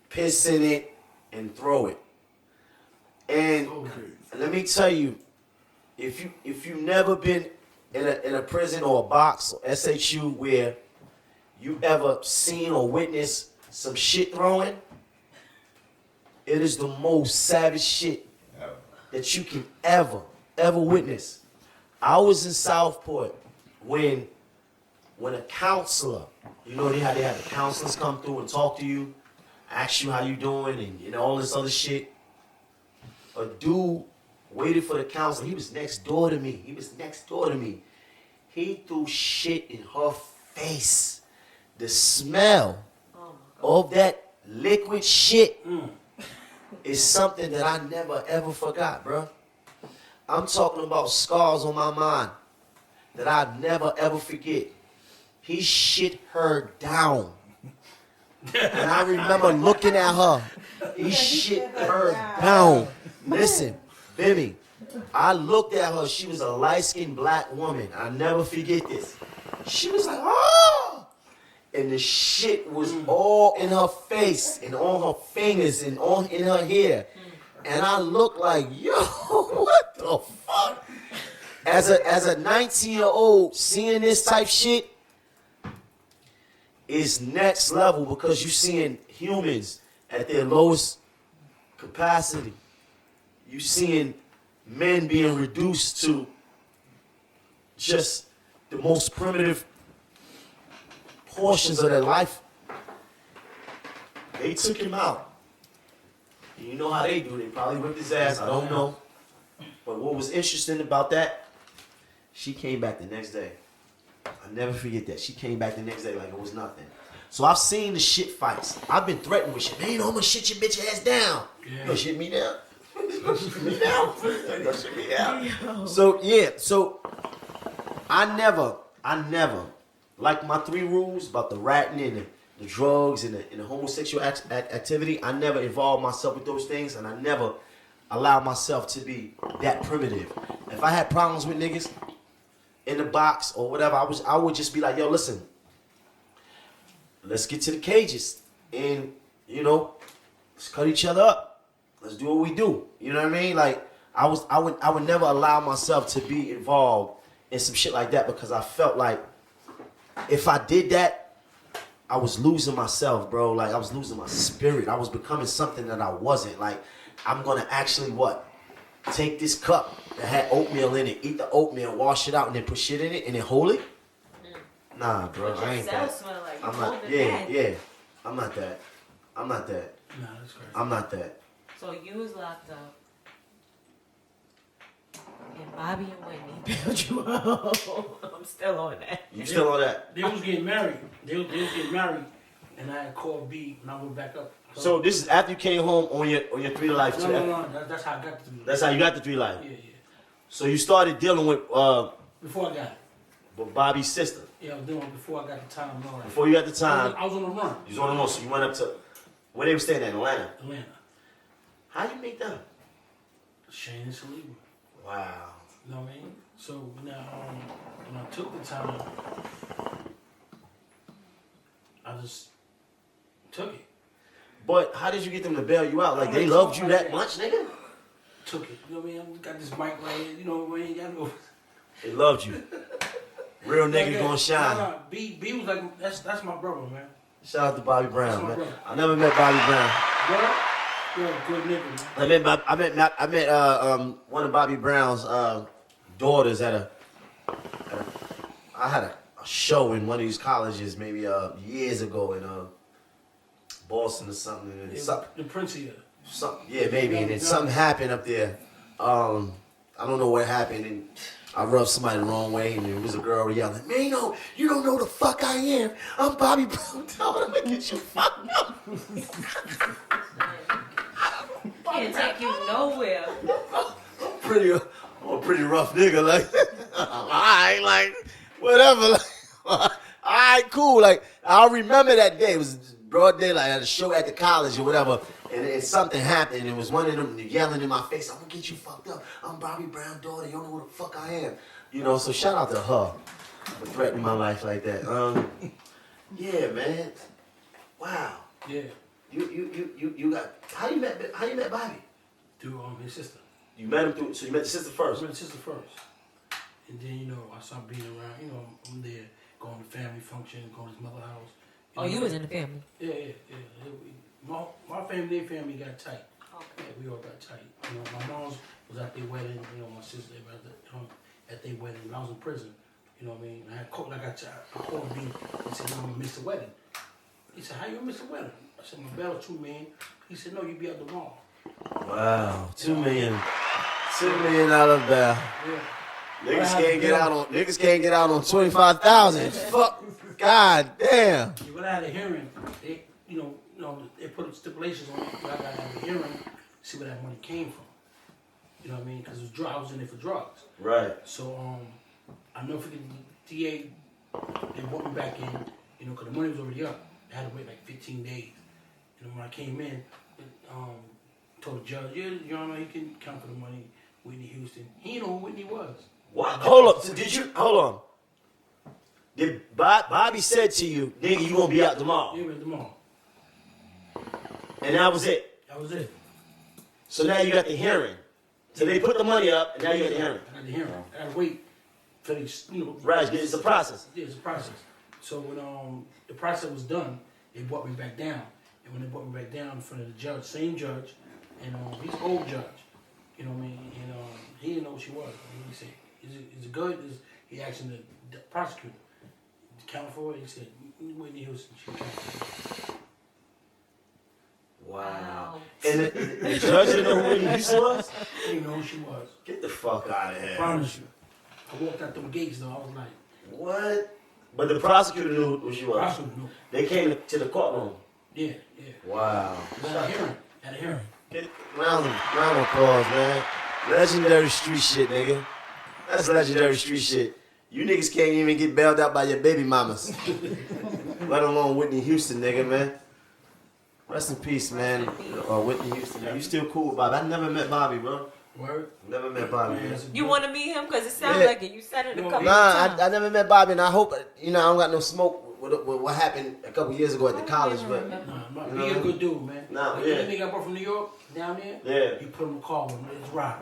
piss in it, and throw it. And let me tell you, if you've never been in a prison or a box or SHU where you ever seen or witnessed some shit throwing, it is the most savage shit that you can ever witness. I was in Southport when a counselor, you know they had the counselors come through and talk to you, ask you how you doing and you know all this other shit. A dude waited for the counselor. He was next door to me. He threw shit in her face. The smell of that liquid shit is something that I never ever forgot, bro. I'm talking about scars on my mind that I'd never ever forget. He shit her down. And I remember looking at her. He shit her down. Listen, Bimmy, I looked at her. She was a light-skinned black woman. I never forget this. She was like, oh! And the shit was all in her face and on her fingers and in her hair. And I looked like, yo, what the fuck? As a 19-year-old seeing this type shit is next level because you seeing humans at their lowest capacity. You seeing men being reduced to just the most primitive portions of their life. They took him out. You know how they do. They probably whipped his ass. I don't know. But what was interesting about that, she came back the next day. I never forget that. She came back the next day like it was nothing. So I've seen the shit fights. I've been threatened with shit. Man, you know I'm gonna shit your bitch ass down. You gonna shit me down? You gonna shit me down? You gonna shit me down? So yeah, so I never, like my 3 rules about the ratting and the drugs and the homosexual activity, I never involved myself with those things, and I never allowed myself to be that primitive. If I had problems with niggas in the box or whatever, I would just be like, yo, listen, let's get to the cages and, you know, let's cut each other up. Let's do what we do. You know what I mean? Like, I would never allow myself to be involved in some shit like that because I felt like if I did that, I was losing myself, bro. Like, I was losing my spirit. I was becoming something that I wasn't. Like, I'm gonna actually what? Take this cup that had oatmeal in it, eat the oatmeal, wash it out, and then put shit in it, and then hold it? Nah, bro, I ain't that. Like I'm not. Yeah. I'm not that. I'm not that. Nah, that's crazy. I'm not that. So you was locked up, and Bobby and Whitney bailed you out. I'm still on that. You still on that? They was getting married. They was getting married, and I had called B when I went back up. So this is after you came home on your 3 to life. No. That's how I got the 3 to life. That's how you got the 3 life. Yeah. So you started dealing with Before I got it. with Bobby's sister. Yeah, I was doing it before I got the time and all that. Before you got the time. I was on the run. You was on the run, so you went up to where they were staying at, Atlanta. Atlanta. How you meet them? Shane and Saliba. Wow. You know what I mean? So now, when I took the time, I just took it. But how did you get them to bail you out? Like, they loved you that much, nigga? Took it. You know what I mean? I got this mic right here. You know what I mean? Y'all know. They loved you. Real nigga gonna shine. Nah. B was like, that's my brother, man. Shout out to Bobby Brown, man. brother. I never met Bobby Brown. Bro, you're a good nigga, man. I met one of Bobby Brown's daughters at I had a show in one of these colleges maybe years ago in Boston or something. And The Prince here. Yeah, maybe. And then something happened up there. I don't know what happened. And I rubbed somebody the wrong way, and there was a girl yelling, Maino, you don't know the fuck I am. I'm Bobby Brown. Tell me to get you fucked up. Can't take you nowhere. I'm a pretty rough nigga. Like, alright, like, whatever. Like, alright, cool. Like, I'll remember that day. It was broad daylight at a show at the college or whatever. And something happened, and it was one of them yelling in my face, I'm gonna get you fucked up. I'm Bobby Brown's daughter, you don't know who the fuck I am. You know, so shout out to her for threatening my life like that. Yeah, man. Wow. Yeah. You got how you met Bobby? Through his sister. You met him through so you met the sister first? I met the sister first. And then, you know, I started being around, you know, I'm there, going to family function, going to his mother's house. Oh, you was in the family? Yeah. My family, their family got tight. Okay. Yeah, we all got tight. You know, my mom's was at their wedding. You know, my sister was at their wedding. And I was in prison. You know what I mean? I called B and said, I'm gonna miss the wedding. He said, how you gonna miss the wedding? I said, my bail was $2 million. He said, no, you be at the mall. Wow, $2 million bail. Yeah. Niggas can't get out on 25,000. Fuck, god damn. When I had a hearing, they, you know, they put stipulations on it. I got to have a hearing see where that money came from. You know what I mean? Because I was in there for drugs. Right. So I never forget the DA. They brought me back in. You know, because the money was already up. I had to wait like 15 days. And when I came in, told the judge, yeah, Your Honor, he can count for the money. Whitney Houston. He didn't know who Whitney was. What? Hold up. Hold on. Did Bobby said to you, nigga, you gonna be out tomorrow? Yeah, tomorrow. And that was it? That was it. So now you got the hearing. So they put the money up, and now you got the hearing. I got the hearing. I got to wait for these, you know. Right, it's a process. Yeah, it's a process. So when the process was done, they brought me back down. And when they brought me back down in front of the judge, same judge, and he's an old judge. You know what I mean? And he didn't know what she was. He said, is it good? He asked him, the prosecutor, to count for it. He said, Whitney Houston, she counted for it. Wow. And the judge didn't know who Whitney Houston was? He didn't know who she was. Get the fuck out of here. I promise you. I walked out them gates, though. I was like, what? But the prosecutor knew who she was. prosecutor knew. They came to the courtroom. Yeah. Wow. At a hearing. Round of applause, man. Legendary street shit, nigga. That's legendary street shit. You niggas can't even get bailed out by your baby mamas. Let alone Whitney Houston, nigga, man. Rest in peace, man. Whitney Houston. You still cool with Bobby. I never met Bobby, bro. Word? Never met Bobby, man. You want to meet him? Because it sounds like it. You said it a couple of Nah, times. I never met Bobby, and I hope, I don't got no smoke with what happened a couple years ago at the college, but. Nah, he a good dude, man. Nah, like, yeah. That nigga I brought from New York, down there, Yeah. he put him in a car with him. It's right.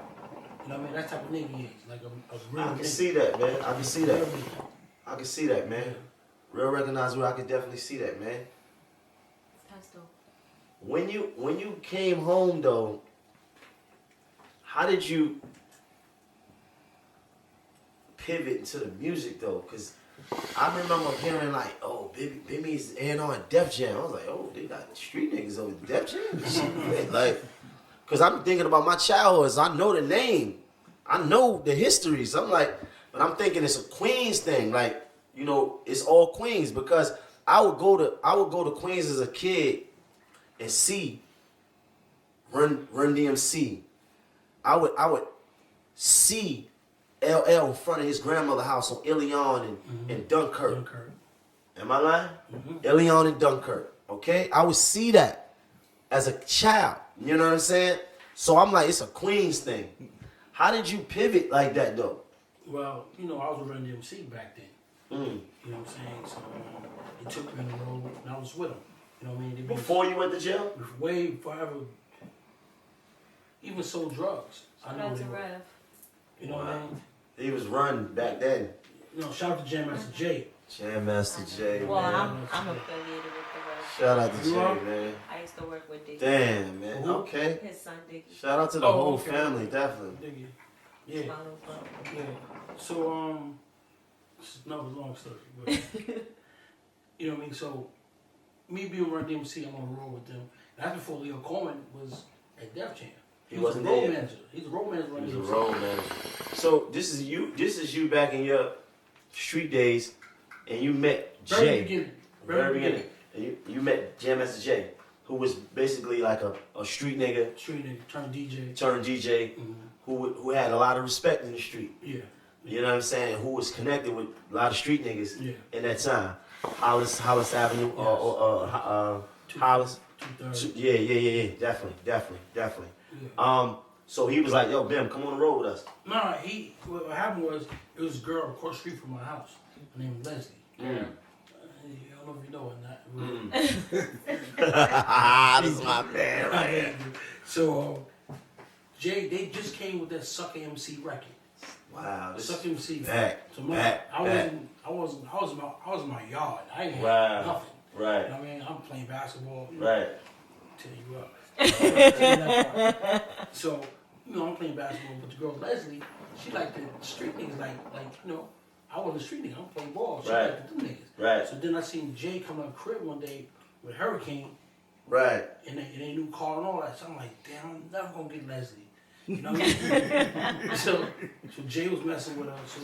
You know what I mean? That type of nigga he is. Like a real I nigga. can see that, man. I can see that. Real nigga. I can see that, man. Real recognized, I can definitely see that, man. That's dope. When you came home though, how did you pivot into the music though? Cause I remember hearing like, oh, Bimmy's A&R and Def Jam. I was like, oh, they got street niggas over Def Jam and shit. Like, cause I'm thinking about my childhood. So I know the name, I know the histories. I'm like, but I'm thinking it's a Queens thing. Like, it's all Queens because I would go to Queens as a kid and see Run DMC. I would see LL in front of his grandmother's house on Ilion and Dunkirk. Am I lying? Ilion and Dunkirk. Okay? I would see that as a child. You know what I'm saying? So I'm like, it's a Queens thing. How did you pivot like that though? Well, I was with Run DMC back then. Mm. You know what I'm saying? So he took me on the road and I was with him. You know what I mean? Before you went to jail? Way before I ever even sold drugs. I know That's they a were. rev. You know what I mean? He was Run back then. Shout out to Jam Master J. Jam Master J, Well, man. I'm affiliated with the rev. Shout out to You Jay, are? man. I used to work with Diggy. Damn, man. Who? Okay. His son Diggy. Shout out to the whole family, definitely. Dig you. His Yeah. mom was Yeah. So it's another long story, but you know what I mean. So me being Run DMC, I'm on the road with them. That's before Leo Coleman was at Def Jam. He was wasn't a road there. manager. He's a road manager. He was a road manager. So this is you back in your street days, and you met Very Jay. beginning. Very beginning. And you met Jam Master Jay, who was basically like a street nigga Street nigga turned DJ. turned DJ, who had a lot of respect in the street. Yeah. You know what I'm saying? Who was connected with a lot of street niggas Yeah. in that time. Hollis Avenue, Hollis. 230. Yeah. Definitely. Yeah. So he was like, yo, Bim, come on the road with us. No, what happened was, it was a girl across the street from my house. Her name was Leslie. Mm. I don't know if you know her or not. This is my man right here. So, Jay, they just came with that Sucker MC record. Wow. This Sucker MC. back, So I was in my yard. I ain't had nothing. Right. You know what I mean? I'm playing basketball. Right. Tell you up. So, I'm playing basketball with the girl Leslie. She like the street niggas, I wasn't a street nigga. I'm playing ball. She Right. like the niggas. Right. So then I seen Jay come out of the crib one day with Hurricane Right. and they new car and all that. So I'm like, damn, I'm never gonna get Leslie. You know what I mean? so Jay was messing with her. So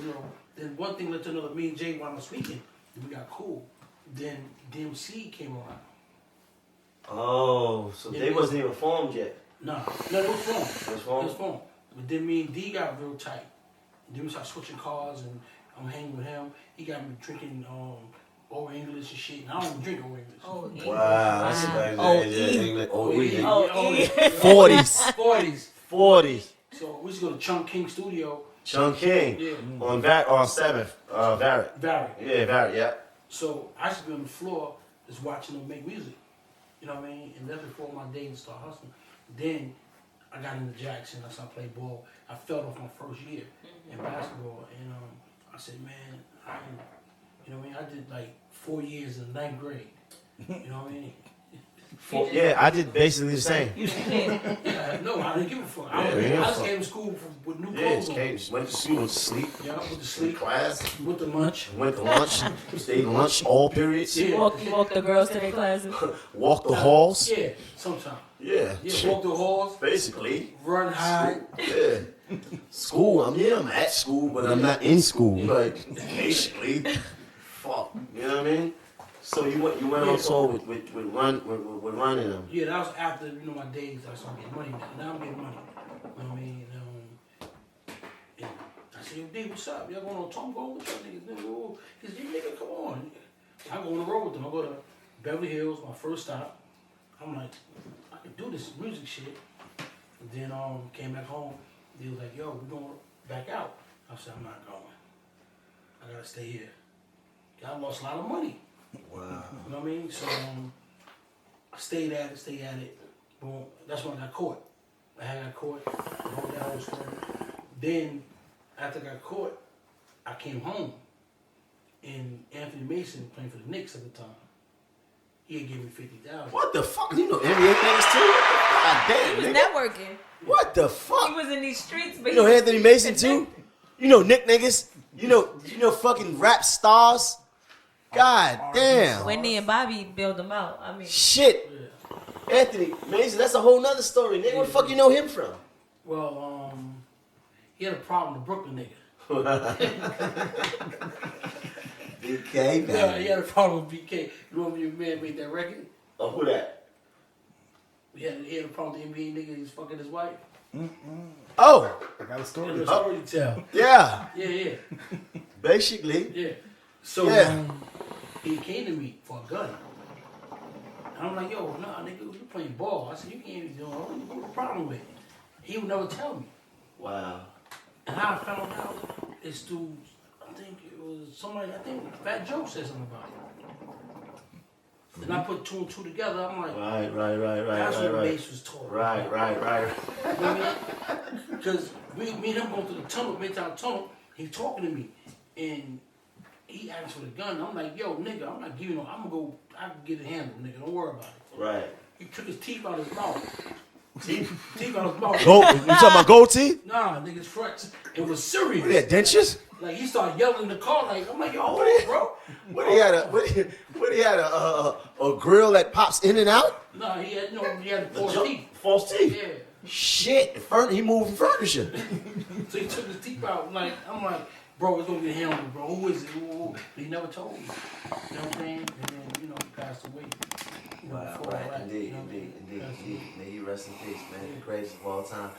then one thing led to another. Me and Jay wound up speaking. Then we got cool. Then DMC came around. Oh, so they wasn't even formed yet. No, it was fun. It was fun? It was fun. But then me and D got real tight. And then we started switching cars, and I'm hanging with him. He got me drinking Old English and shit. And I don't even drink Old English. Oh, English. Wow. That's Wow. English. Yeah. 40s. 40s. So we used to go to Chung King Studio. Chung King. Yeah. On 7th. Barrett. Barry. Yeah, Barrett, yeah. So I used to be on the floor just watching them make music. You know what I mean? And that's before my days started hustling. Then I got into Jackson. I started playing ball. I fell off my first year in basketball. And I said, man, you know what I mean? I did like 4 years in 9th grade. You know what I mean? Yeah, I did basically the same. Yeah, no, I didn't give a fuck. I just came to school with new clothes on. Went to school, sleep. Yeah, went to sleep. Class. Went to lunch. Went to lunch. Stayed lunch all periods. Yeah. Walk the girls to their classes. Walk the halls. Yeah, sometimes. Yeah. Yeah, walk the halls. Basically. Run, hide. Yeah. School. I'm at school, but I'm not in school. Like, basically. Fuck. You know what I mean? So you went on tour with running them. Yeah, that was after, my days I started getting money now. Now I'm getting money. You know what I mean? And I said, yo, D, what's up? Y'all going on tour? I'm going with y'all niggas. He said, nigga, come on. I go on the road with them. I go to Beverly Hills, my first stop. I'm like, I can do this music shit. And then came back home. They was like, yo, we're going back out. I said, I'm not going. I gotta stay here. I lost a lot of money. Wow. You know what I mean? So I stayed at it. Boom. That's when I got caught. I got caught. Wrote that whole story. Then after I got caught, I came home. And Anthony Mason, playing for the Knicks at the time, he had given me $50,000. What the fuck? You know NBA niggas too? God damn, He was nigga. networking. What the fuck? He was in these streets, but You know Anthony Mason too? You know Nick niggas? You know fucking rap stars? God damn. Wendy and Bobby build them out. I mean, Shit. Yeah. Anthony Mason, that's a whole nother story, nigga. Where the fuck you know him from? Well, he had a problem with Brooklyn nigga. BK, Yeah, he had a problem with BK. You remember your man made that record? Oh, who that? He had a problem with the NBA nigga. He's fucking his wife. Oh, I got a He story. had a story to tell. yeah. Yeah. Basically. Yeah. So Yeah. he came to me for a gun. And I'm like, yo, nah, nigga, you playing ball. I said, you can't even do it. What's the problem with it? He would never tell me. Wow. And how I found out is through, I think it was somebody, I think Fat Joe said something about it. And I put two and two together. I'm like, Right. that's what Mace was talking about. Right. You know what I mean? Because me and him going through the tunnel, Midtown Tunnel, he talking to me. And he asked for the gun. I'm like, yo, nigga, I'm not giving no, I can get it handled, nigga. Don't worry about it. Right. He took his teeth out of his mouth. Teeth out of his mouth. You talking about gold teeth? Nah, nigga's fronts. It was serious. What, he had dentures? Like, he started yelling in the car. Like, I'm like, yo, hold on, bro. What he had a grill that pops in and out? Nah, he had false teeth. False teeth. Yeah. Shit, he moving furniture. So he took his teeth out. Like, I'm like, bro, it's gonna get handled, bro. Who is it? Who? But he never told me. You know what I'm saying? And then, he passed away. Wow, before right, that, indeed. May he rest in peace, man. The greatest of all time.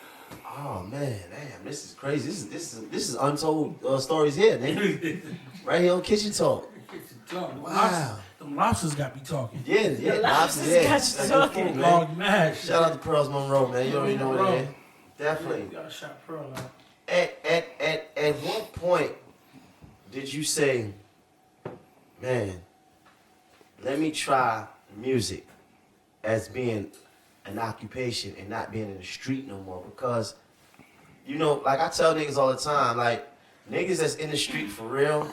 Oh man, damn, this is crazy. This is untold stories here, nigga. Right here on Kitchen Talk. Wow. Them lobsters got me talking. Yeah, lobsters yeah. got you talking. Log mash. Shout out to Pearls Monroe, man. You already know what it is. Definitely. You got a shot Pearl out. At what point did you say, man, let me try music as being an occupation and not being in the street no more? Because, like I tell niggas all the time, like, niggas that's in the street for real,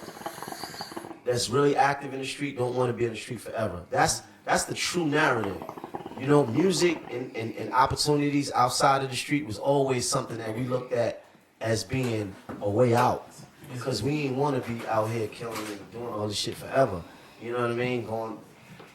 that's really active in the street, don't want to be in the street forever. That's the true narrative. Music and opportunities outside of the street was always something that we looked at as being a way out. Because we didn't want to be out here killing and doing all this shit forever. You know what I mean? Going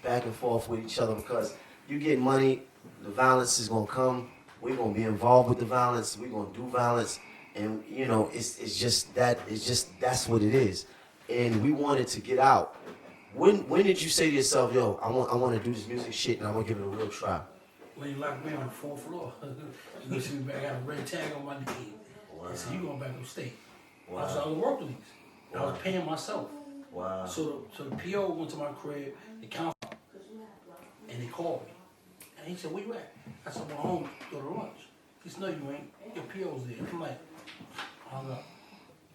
back and forth with each other, because you get money, the violence is going to come. We're going to be involved with the violence. We're going to do violence. And, it's just that's what it is. And we wanted to get out. When did you say to yourself, yo, I want to do this music shit and I want to give it a real try? when he locked me on the 4th floor. You gonna see me back, I had a red tag on my knee. Wow. He said, you going back upstate. Wow. I was out of work release. I was paying myself. Wow. So the PO went to my crib, the council, and they called me. And he said, where you at? I said, I'm home, go to lunch. He said, no, you ain't. Your PO's there. I'm like, hung up.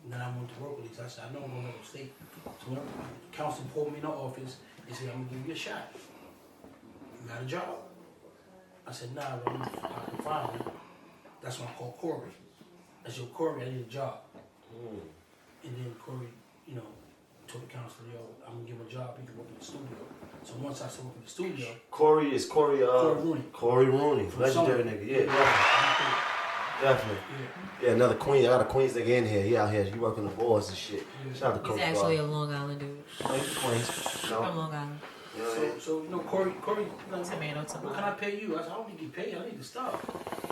And then I went to work release. I said, I know I'm going to upstate. So when the council pulled me in the office, they said, I'm going to give you a shot. You got a job? I said, nah, bro, I can find it. That's when I called Corey. I said, Corey, I need a job. And then Corey, you know, told the counselor, yo, I'm gonna give him a job, he can work in the studio. So once I started working in the studio, Corey Rooney. Corey Rooney. Legendary nigga, yeah. Definitely. Yeah, another Queen. I got a Queens nigga in here. He out here. He working the boards and shit. Shout out to Coach He's actually a Long Island dude. Oh, he's Queens. No. From Long Island. You know what I mean? So you know, Corey, like, Tomato. what can I pay you? I said, I don't need to get paid, I need to stop.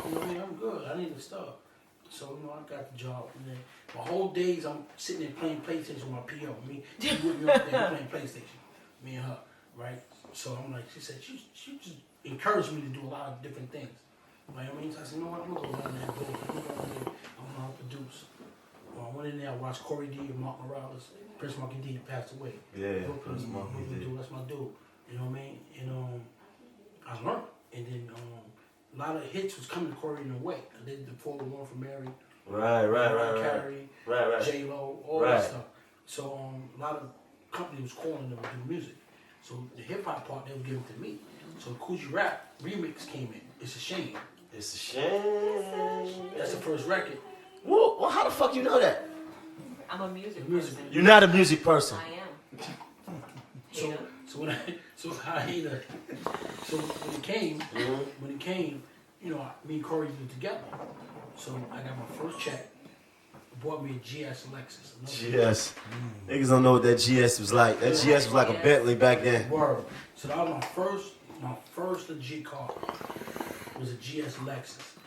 You know what I mean? I'm good, I need to stop. So, you know, I got the job. And then my whole days, I'm sitting there playing PlayStation with my PO. She with me up there playing PlayStation. Me and her, right? So I'm like, she said, she just encouraged me to do a lot of different things. Right? I mean, so I said, you know what, I'm going to go around there and do it. I'm going to go around there, I'm going to produce. Well, I went in there, I watched Corey D and Mark Morales. Prince Marky D passed away. Yeah, Prince Marky D. That's my dude. You know what I mean? And I learned. And then a lot of hits was coming to Corey in a way. I did the 401 for Mary. Right. Carrie, J-Lo, all that stuff. So a lot of companies was calling them to do music. So the hip hop part they were giving to me. So the Coogee Rap remix came in. It's a shame. It's a shame. That's the first record. Well, how the fuck you know that? I'm a music person. You're not a music person. I am. So when it came, you know, me and Corey did it together. So I got my first check. Bought me a GS Lexus. GS. Niggas don't know what that GS was like. That GS was like a Bentley back then. Word. So that was my first legit car. Was a GS Lexus.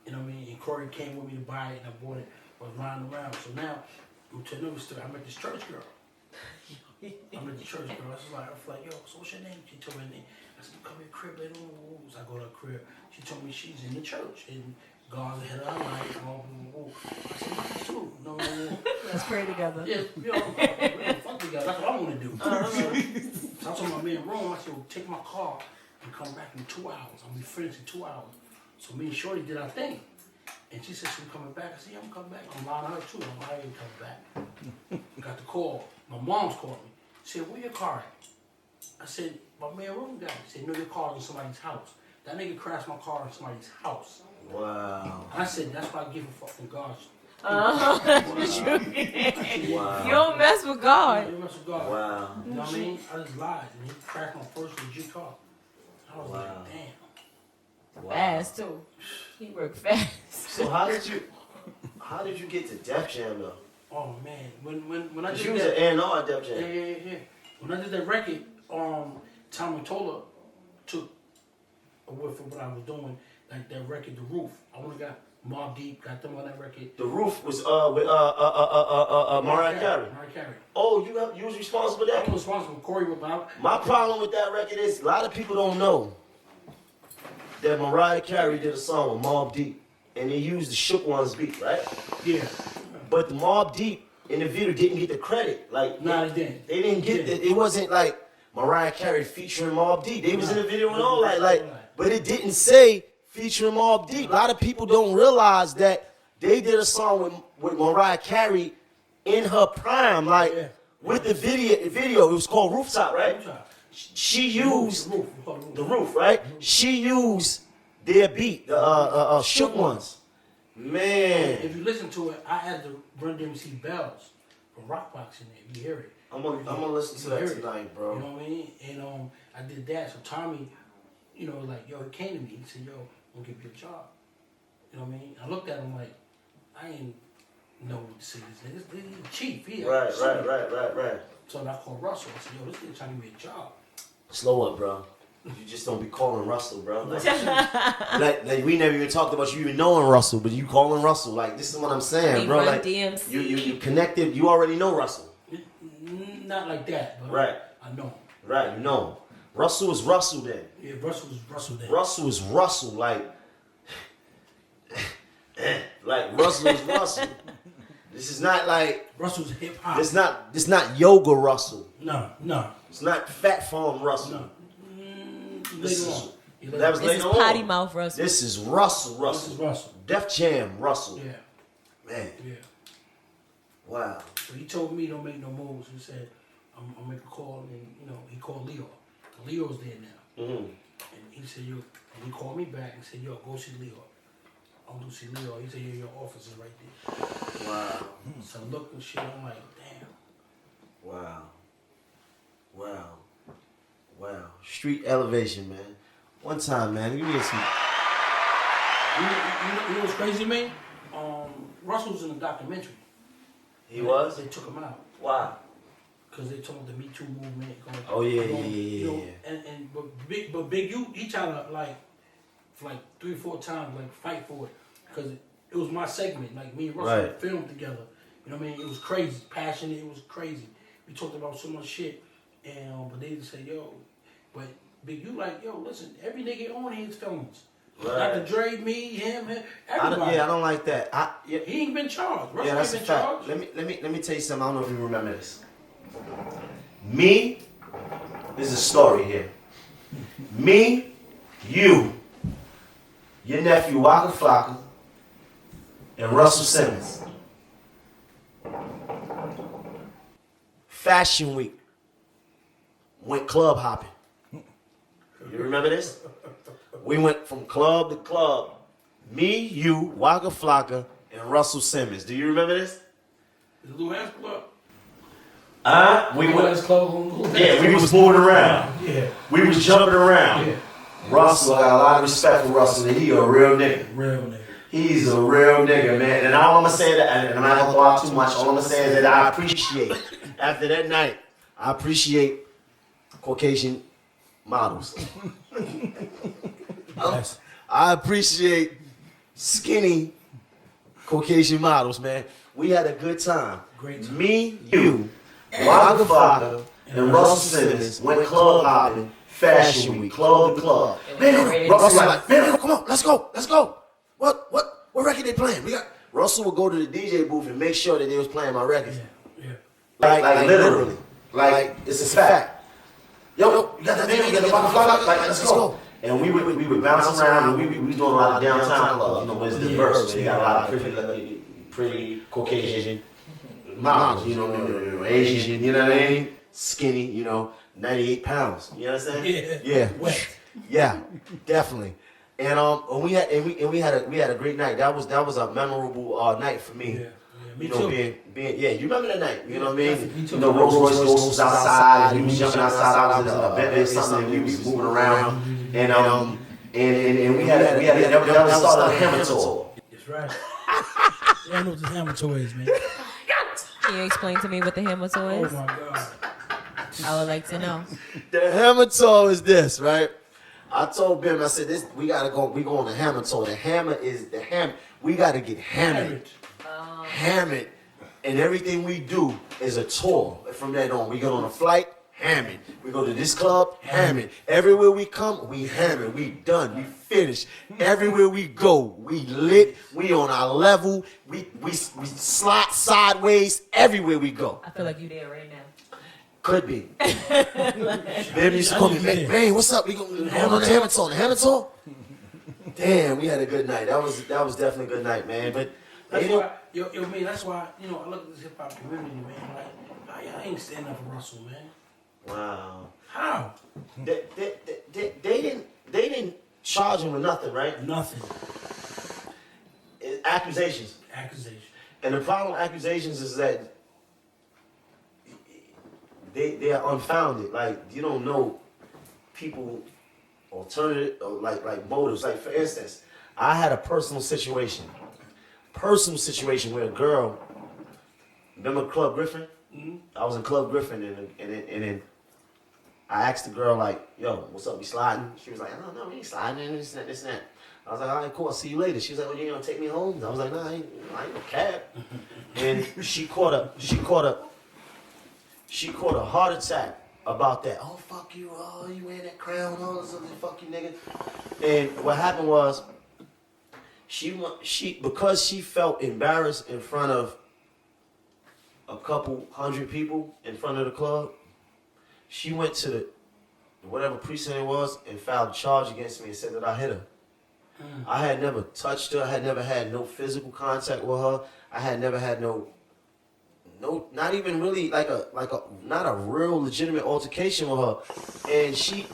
You know what I mean? And Corey came with me to buy it, and I bought it. I was riding around. So now, I'm telling you another story. I met this church girl. I was like, yo, so what's your name? She told me her name. I said, come here, crib later on. So I go to her crib. She told me she's in the church. And God's ahead of our life. I said, mine too. No. Let's pray together. Yeah, you know, fuck together. That's what I want to do. So I told my man Rome, I said, well, take my car and come back in 2 hours. I'll be finished in 2 hours. So me and Shorty did our thing. And she said, she was coming back. I said, yeah, I'm coming back. I'm lying to her too. I ain't coming back. Got the call. My mom's called me. She said, where your car at? I said, my man Rome got it. She said, no, your car's in somebody's house. That nigga crashed my car in somebody's house. Wow. I said, that's why I give a fuck from God. Wow. You don't mess with God. You don't mess with God. Wow. You know what I mean? I just lied. And he crashed my first legit car. I was like, damn. Wow. Fast too. He worked fast. So how did you get to Def Jam though? Oh man, when I did You was that, an A&R at Def Jam. yeah. When I did that record, Tommy Tola took away from what I was doing, like that record, The Roof. I would have got Mobb Deep, got them on that record. The Roof was with Mariah Carey. Mariah Carey. Oh, you was responsible for I that? was responsible for Corey about. My problem with that record is a lot of people don't know that Mariah Carey did a song with Mobb Deep, and they used the Shook Ones beat, right? Yeah. But the Mobb Deep in the video didn't get the credit. Like, No, they didn't. They didn't get it. It wasn't like Mariah Carey featuring Mobb Deep. They was in the video and all that, but it didn't say featuring Mobb Deep. A lot of people don't realize that they did a song with Mariah Carey in her prime, with the video. It was called Rooftop, right? She used the roof, right? She used their beat, the Shook Ones. Man. If you listen to it, I had the Run DMC bells from Rockbox in there. You hear it. I'm gonna listen to that tonight, bro. You know what I mean? And I did that. So Tommy, you know, like, yo, he came to me. He said, yo, I'm gonna give you a job. You know what I mean? I looked at him like, I ain't know what to say. This nigga, he's the chief. Right. So I called Russell. I said, yo, this nigga trying to give me a job. Slow up, bro. You just don't be calling Russell, bro. Like we never even talked about you even knowing Russell, but you calling Russell. Like, this is what I'm saying, bro. Like, DMC. you connected. You already know Russell. Not like that, but Right. I know him. Right, you know him. Russell is Russell then. Yeah, Russell was Russell then. Russell is Russell, like Russell is Russell. This is not like Russell's hip hop. This not yoga Russell. No. It's not Fat Farm Russell. No. This Later is- on. That was This later is on. potty mouth Russell. This is Russell. This is Russell. Def Jam Russell. Yeah. Man. Yeah. Wow. So he told me don't make no moves. He said, I'll make a call, and he called Leo. Leo's there now. Mm-hmm. And he said, and he called me back and said, yo, go see Leo. I'll go see Leo. He said, yeah, your office is right there. Wow. So I looked and shit, I'm like, damn. Wow. Street elevation, man. One time, man. Give me some. You know what's crazy, man? Russell was in a documentary. He was? They took him out. Why? Because they told him the Me Too movement. Oh, yeah. But Big U, he tried to for 3 or 4 times, fight for it. Because it was my segment. Like, me and Russell filmed together. You know what I mean? It was crazy, passionate. It was crazy. We talked about so much shit. And but they just say, yo, but Big U yo, listen, every nigga on here is feelings. Dr. Dre, me, him, everybody. I don't like that. He ain't been charged. Russell That's ain't a been fact. charged. Let me tell you something. I don't know if you remember this. Me, there's a story here. Me, you, your nephew Waka Flocka, and Russell Simmons. Fashion Week. Went club hopping. You remember this? We went from club to club. Me, you, Waka Flocka, and Russell Simmons. Do you remember this? The Lou Hands Club. We Lou went. Hands Club. Yeah, we was moving around. Yeah. We was jumping around. Yeah. Russell, I got a lot of respect for Russell. He a real nigga. Real nigga. He's a real nigga, man. And all I'm gonna say that, and I'm not gonna go out too much. All I'm gonna say is that I appreciate after that night. I appreciate Caucasian models. Yes. I appreciate skinny Caucasian models, man. We had a good time. Great time. Me, you, Waka Flocka, and Russell Simmons went club hopping, Fashion Week, club to club. Man, Russell like, man, come on, let's go. What record they playing? Russell would go to the DJ booth and make sure that they was playing my records. Yeah. Like literally. Like, it's a fact. Yo, you got that name? You got the Waka Flocka? Like, let's go. And we would bounce around, and we was doing a lot of downtown clubs. You know, it's diverse. They got a lot of pretty Caucasian models, you know, Asian, you know what I mean? Skinny, 98 pounds. You understand? Yeah. Wet. Yeah, definitely. And we had a great night. That was a memorable night for me. Yeah. Me You know, too. being you remember that night? You know what I mean? Me too. You know, Rolls Royce was outside. We was jumping outside. I was in a Bentley or something. We was moving around, and we had that was the start of the Hammer tour. That's right. You don't know what the Hammer tour is, man. Can you explain to me what the hammer tour Oh is? my God. I would like to know. The Hammer tour is this, right? I told Bim, I said, we gotta go. We go on the Hammer tour. The Hammer is the Hammer. We gotta get hammered. Hammered, and everything we do is a tour. From that on, we get on a flight, hammered. We go to this club, hammered. Everywhere we come, we hammered. We done. We finished. Everywhere we go, we lit. We on our level. We slide sideways everywhere we go. I feel like you there right now. Could be. Baby used to call me, man, what's up? We going on the Hammer tour. The Hammer tour? Damn, we had a good night. That was definitely a good night, man. But That's why, man, that's why, I look at this hip hop community, man, like, I ain't standing up for Russell, man. wow. How? They didn't charge him with nothing, right? Nothing. Accusations. Accusation. And the problem with accusations is that they are unfounded. Like, you don't know people alternative or like motives. Like, for instance, I had a personal situation where a girl, remember Club Griffin? Mm-hmm. I was in Club Griffin and then I asked the girl, like, yo, what's up, we sliding? She was like, I don't know, we ain't sliding, this and that. I was like, all right, cool, I'll see you later. She was like, well, you gonna take me home? I was like, nah, I ain't no cab. And she caught a heart attack about that. Oh, fuck you. Oh, you wearing that crown. All this other fuck you, nigga. And what happened was, because she felt embarrassed in front of a couple hundred people in front of the club, she went to the whatever precinct it was and filed a charge against me and said that I hit her. I had never touched her. I had never had no physical contact with her. I had never had no, not even really not a real legitimate altercation with her. And she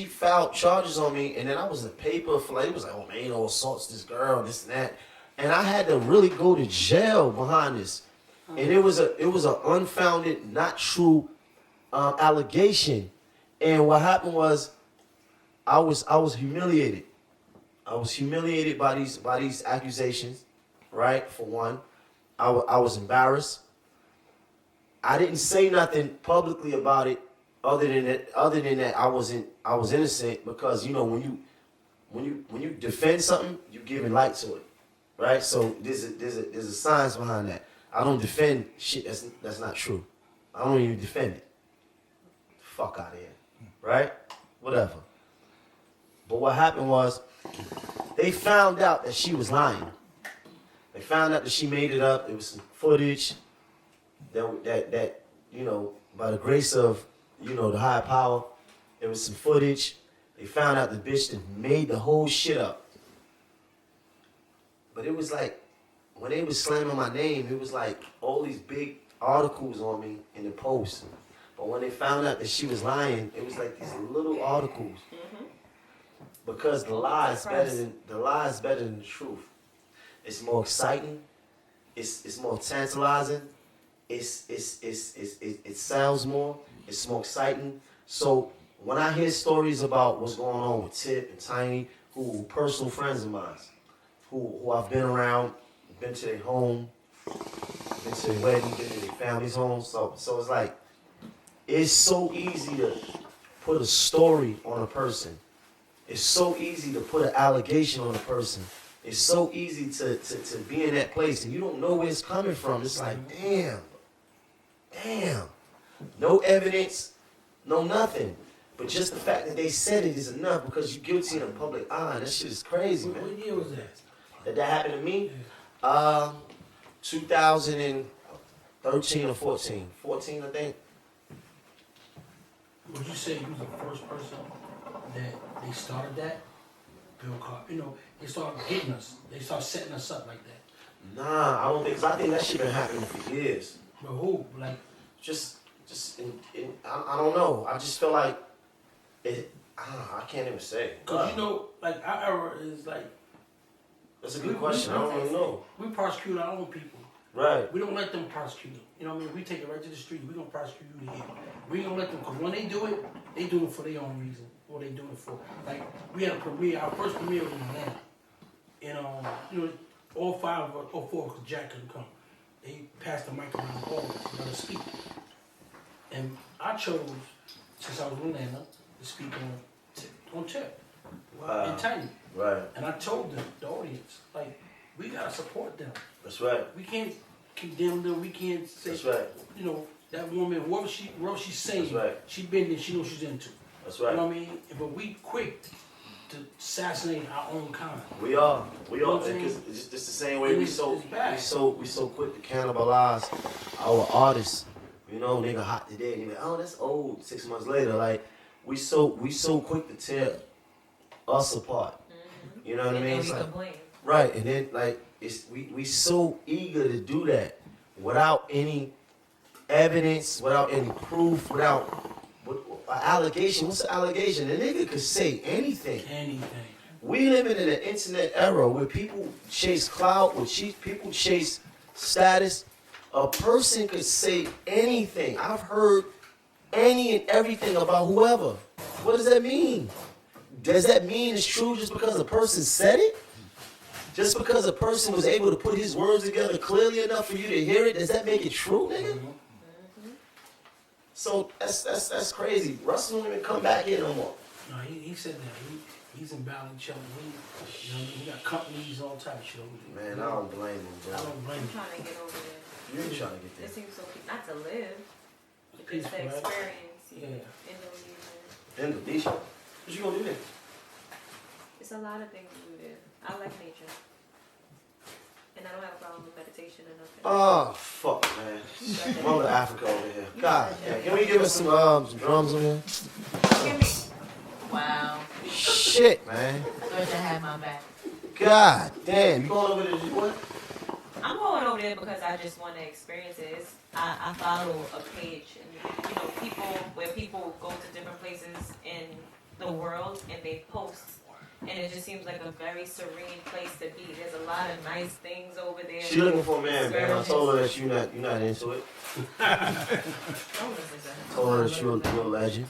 filed charges on me, and then I was in the paper for like, it was like, oh, Maino assaults this girl, this and that. And I had to really go to jail behind this. And it was an unfounded, not true allegation. And what happened was, I was humiliated. I was humiliated by these accusations, right? For one, I was embarrassed. I didn't say nothing publicly about it, other than that I was innocent, because you know when you defend something, you giving light to it, right? So there's a science behind that. I don't defend shit that's not true. I don't even defend it. Fuck out of here, right? Whatever. But what happened was, they found out that she was lying. They found out that she made it up. It was some footage that you know, by the grace of, you know, the higher power, there was some footage. They found out the bitch that made the whole shit up. But it was like, when they was slamming my name, it was like all these big articles on me in the Post. But when they found out that she was lying, it was like these little articles. Because the lie is better than the truth. It's more exciting. It's more tantalizing. It sells more. It's more exciting. So when I hear stories about what's going on with Tip and Tiny, who personal friends of mine, who I've been around, been to their home, been to their wedding, been to their family's home. So it's like, it's so easy to put a story on a person. It's so easy to put an allegation on a person. It's so easy to be in that place and you don't know where it's coming from. It's like, damn. No evidence, no nothing. But just the fact that they said it is enough because you're guilty in a public eye. That shit is crazy, man. What year was that? That happened to me? 2013 or 14. 14, I think. Would you say you was the first person that they started that? Bill Carter, you know, they started hitting us. They started setting us up like that. Nah, I don't think so. I think that shit been happening for years. But who? Like, I don't know. I just feel like it. I can't even say. cause you know, like our era is like. That's a good question. I don't really know. We prosecute our own people. Right. We don't let them prosecute them. You know what I mean? We take it right to the street. We gonna prosecute you to here. We ain't gonna let them, cause when they do it for their own reason. What they doing it for? Like we had a premiere. Our first premiere was in Atlanta, and you know, all 4 of us, cause Jack couldn't come. They passed the mic around the hall to let us speak, and I chose, since I was in Atlanta, to speak on Tip. Wow. And Tiny. Right. And I told them, the audience, like, we gotta support them. That's right. We can't condemn them. We can't say, That's right. you know, that woman, whatever she's saying, That's right. she been there, she knows she's into. That's right. You know what I mean? But we quick to assassinate our own kind. We are. You know what I'm Because saying? it's just the same way we so bad. we so quick to cannibalize our artists. You know, nigga hot today, and you're like, oh, that's old. 6 months later, like we so quick to tear us apart. Mm-hmm. You know what I mean? It's like, right, and then like we so eager to do that without any evidence, without any proof, without an allegation. What's an allegation? A nigga could say anything. Anything. We living in an internet era where people chase clout, where people chase status. A person could say anything. I've heard any and everything about whoever. What does that mean? Does that mean it's true just because a person said it? Just because a person was able to put his words together clearly enough for you to hear it, does that make it true, nigga? Mm-hmm. So that's crazy. Russell don't even come back in no more. No, he said that. He's in Bali chilling. He got companies, all type of shit over there. Man, I don't blame him, bro. I don't blame I'm him. trying to get over there. You ain't trying to get It there. seems so peaceful. Not to live, but just Peaceful, to right? experience, Yeah. Indonesia. Indonesia. What you gonna do there? It's a lot of things to do there. I like nature. And I don't have a problem with meditation or nothing. Oh, fuck, man. Mother Africa over here. God, yeah. Can we give us some drums over here? Give me. Wow. Shit, man. Good to have my back. God damn. You going over there to do what? I'm going over there because I just want to experience it. I follow a page, and people go to different places in the world and they post, and it just seems like a very serene place to be. There's a lot of nice things over there. She looking for a man, man. I told her that you're not into it. Told her that you're a legend.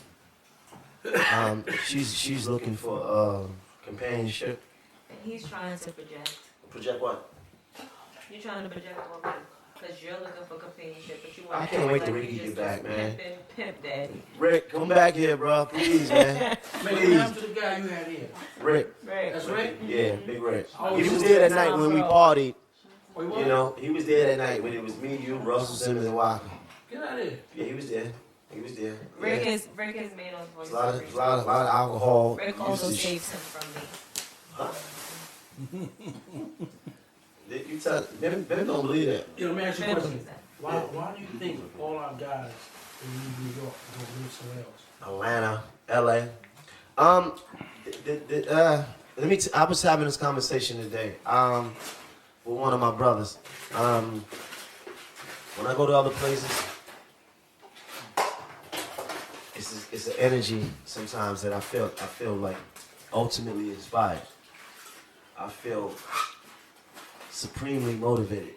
She's looking for companionship. And he's trying to project. Project what? You're trying to project on me. Because you're looking for companionship, but you want I can't wait till Ricky get back, man. Pimp daddy. Rick, come back here, bro. Please, man. Man, what happened to the guy you had here? Rick. That's Rick? Yeah, Big Rick. Oh, He was there that night when we partied. You know, he was there that night when it was me, you, Russell Simmons, and Walker. Get out of here. Yeah, he was there. He was there. Rick is Maino's voice. A lot of alcohol. Rick also saves him from me. Huh? You tell Ben don't believe that. You know, let me ask you a Ben question. believes that. Why do you think all our guys in New York don't live somewhere else? Atlanta, LA. I was having this conversation today with one of my brothers. When I go to other places, it's an energy sometimes that I feel like ultimately inspired. I feel supremely motivated.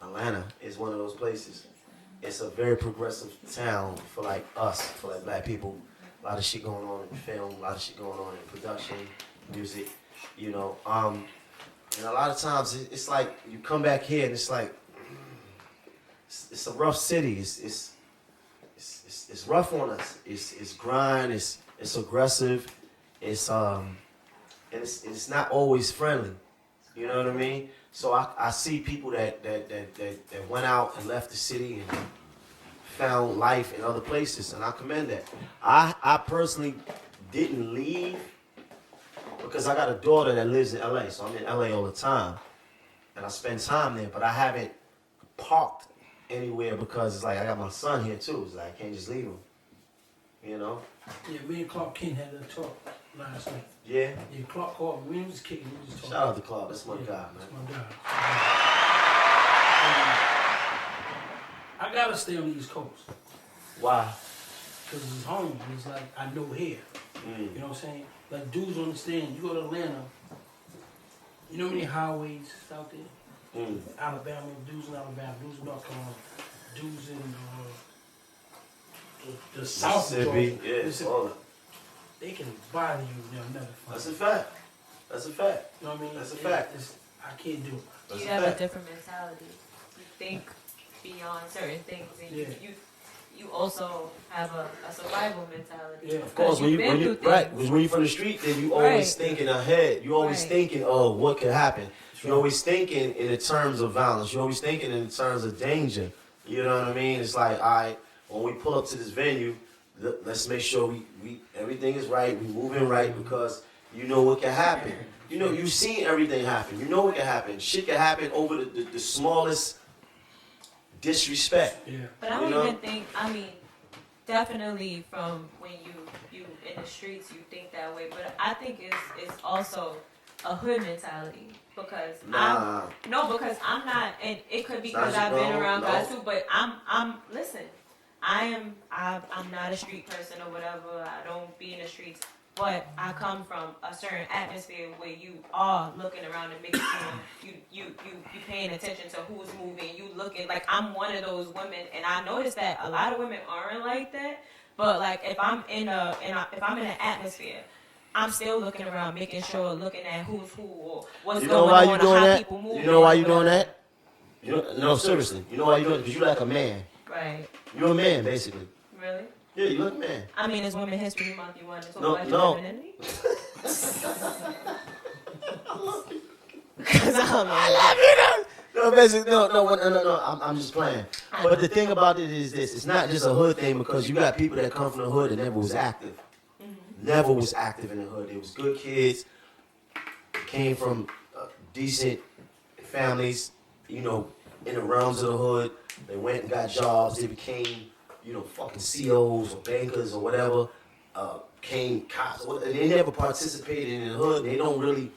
Atlanta is one of those places. It's a very progressive town for like us, for like black people. A lot of shit going on in film, a lot of shit going on in production, music, you know. And a lot of times it's like you come back here and it's like it's a rough city. It's rough on us. It's grind. It's aggressive. It's not always friendly. You know what I mean? So I see people that went out and left the city and found life in other places, and I commend that. I personally didn't leave because I got a daughter that lives in LA, so I'm in LA all the time, and I spend time there, but I haven't parked anywhere because it's like I got my son here too. It's like I can't just leave him, you know? Yeah, me and Clark King had that talk last night. Yeah. Yeah, Clark called me. We was kicking. We was talking. Shout out to Clark. That's my guy, man. That's my guy. I gotta stay on the East Coast. Why? Because it's home. It's like I know here. You know what I'm saying? Like dudes understand. You go to Atlanta. You know how many highways out there? Alabama, dudes in Alabama, dudes in North Carolina, dudes in the South. Mississippi, all that. They can bother you and they'll never find That's a fact. That's a fact. You know what I mean? That's a fact. I can't do it. That's You a have fact. a different mentality. You think beyond certain things, and Yeah. you also have a survival mentality. Yeah. Of course, when you because when you're from the street, then you always thinking ahead. You always thinking, oh, what could happen? You're always thinking in the terms of violence. You're always thinking in the terms of danger. You know what I mean? It's like, all right, when we pull up to this venue, let's make sure we everything is right. We moving right because you know what can happen. You know, you've seen everything happen. You know what can happen. Shit can happen over the smallest disrespect. Yeah. But I don't even think. I mean, definitely from when you in the streets, you think that way. But I think it's also a hood mentality because because I'm not, and it could be because I've been around guys too. But I'm listen. I'm not a street person or whatever. I don't be in the streets. But I come from a certain atmosphere where you are looking around and making you paying attention to who's moving. You looking like I'm one of those women, and I noticed that a lot of women aren't like that. But like if I'm in an atmosphere, I'm still looking around, making sure, looking at who's who or what's going on, or how people move. You know why you doing that? No, seriously. You know why you doing it? Because you like a man. Right. You're a man, basically. Really? Yeah, you look man. I mean, it's Women's History Month. You want to talk about No. your femininity? Because I don't know. I love you. No, basically, no. I'm just playing. But the thing about it is this: it's not just a hood thing because you got people that come from the hood and never was active. Never was active in the hood. They was good kids. Came from decent families. You know, in the realms of the hood. They went and got jobs. They became, fucking COs or bankers or whatever. Came cops. They never participated in the hood. They don't really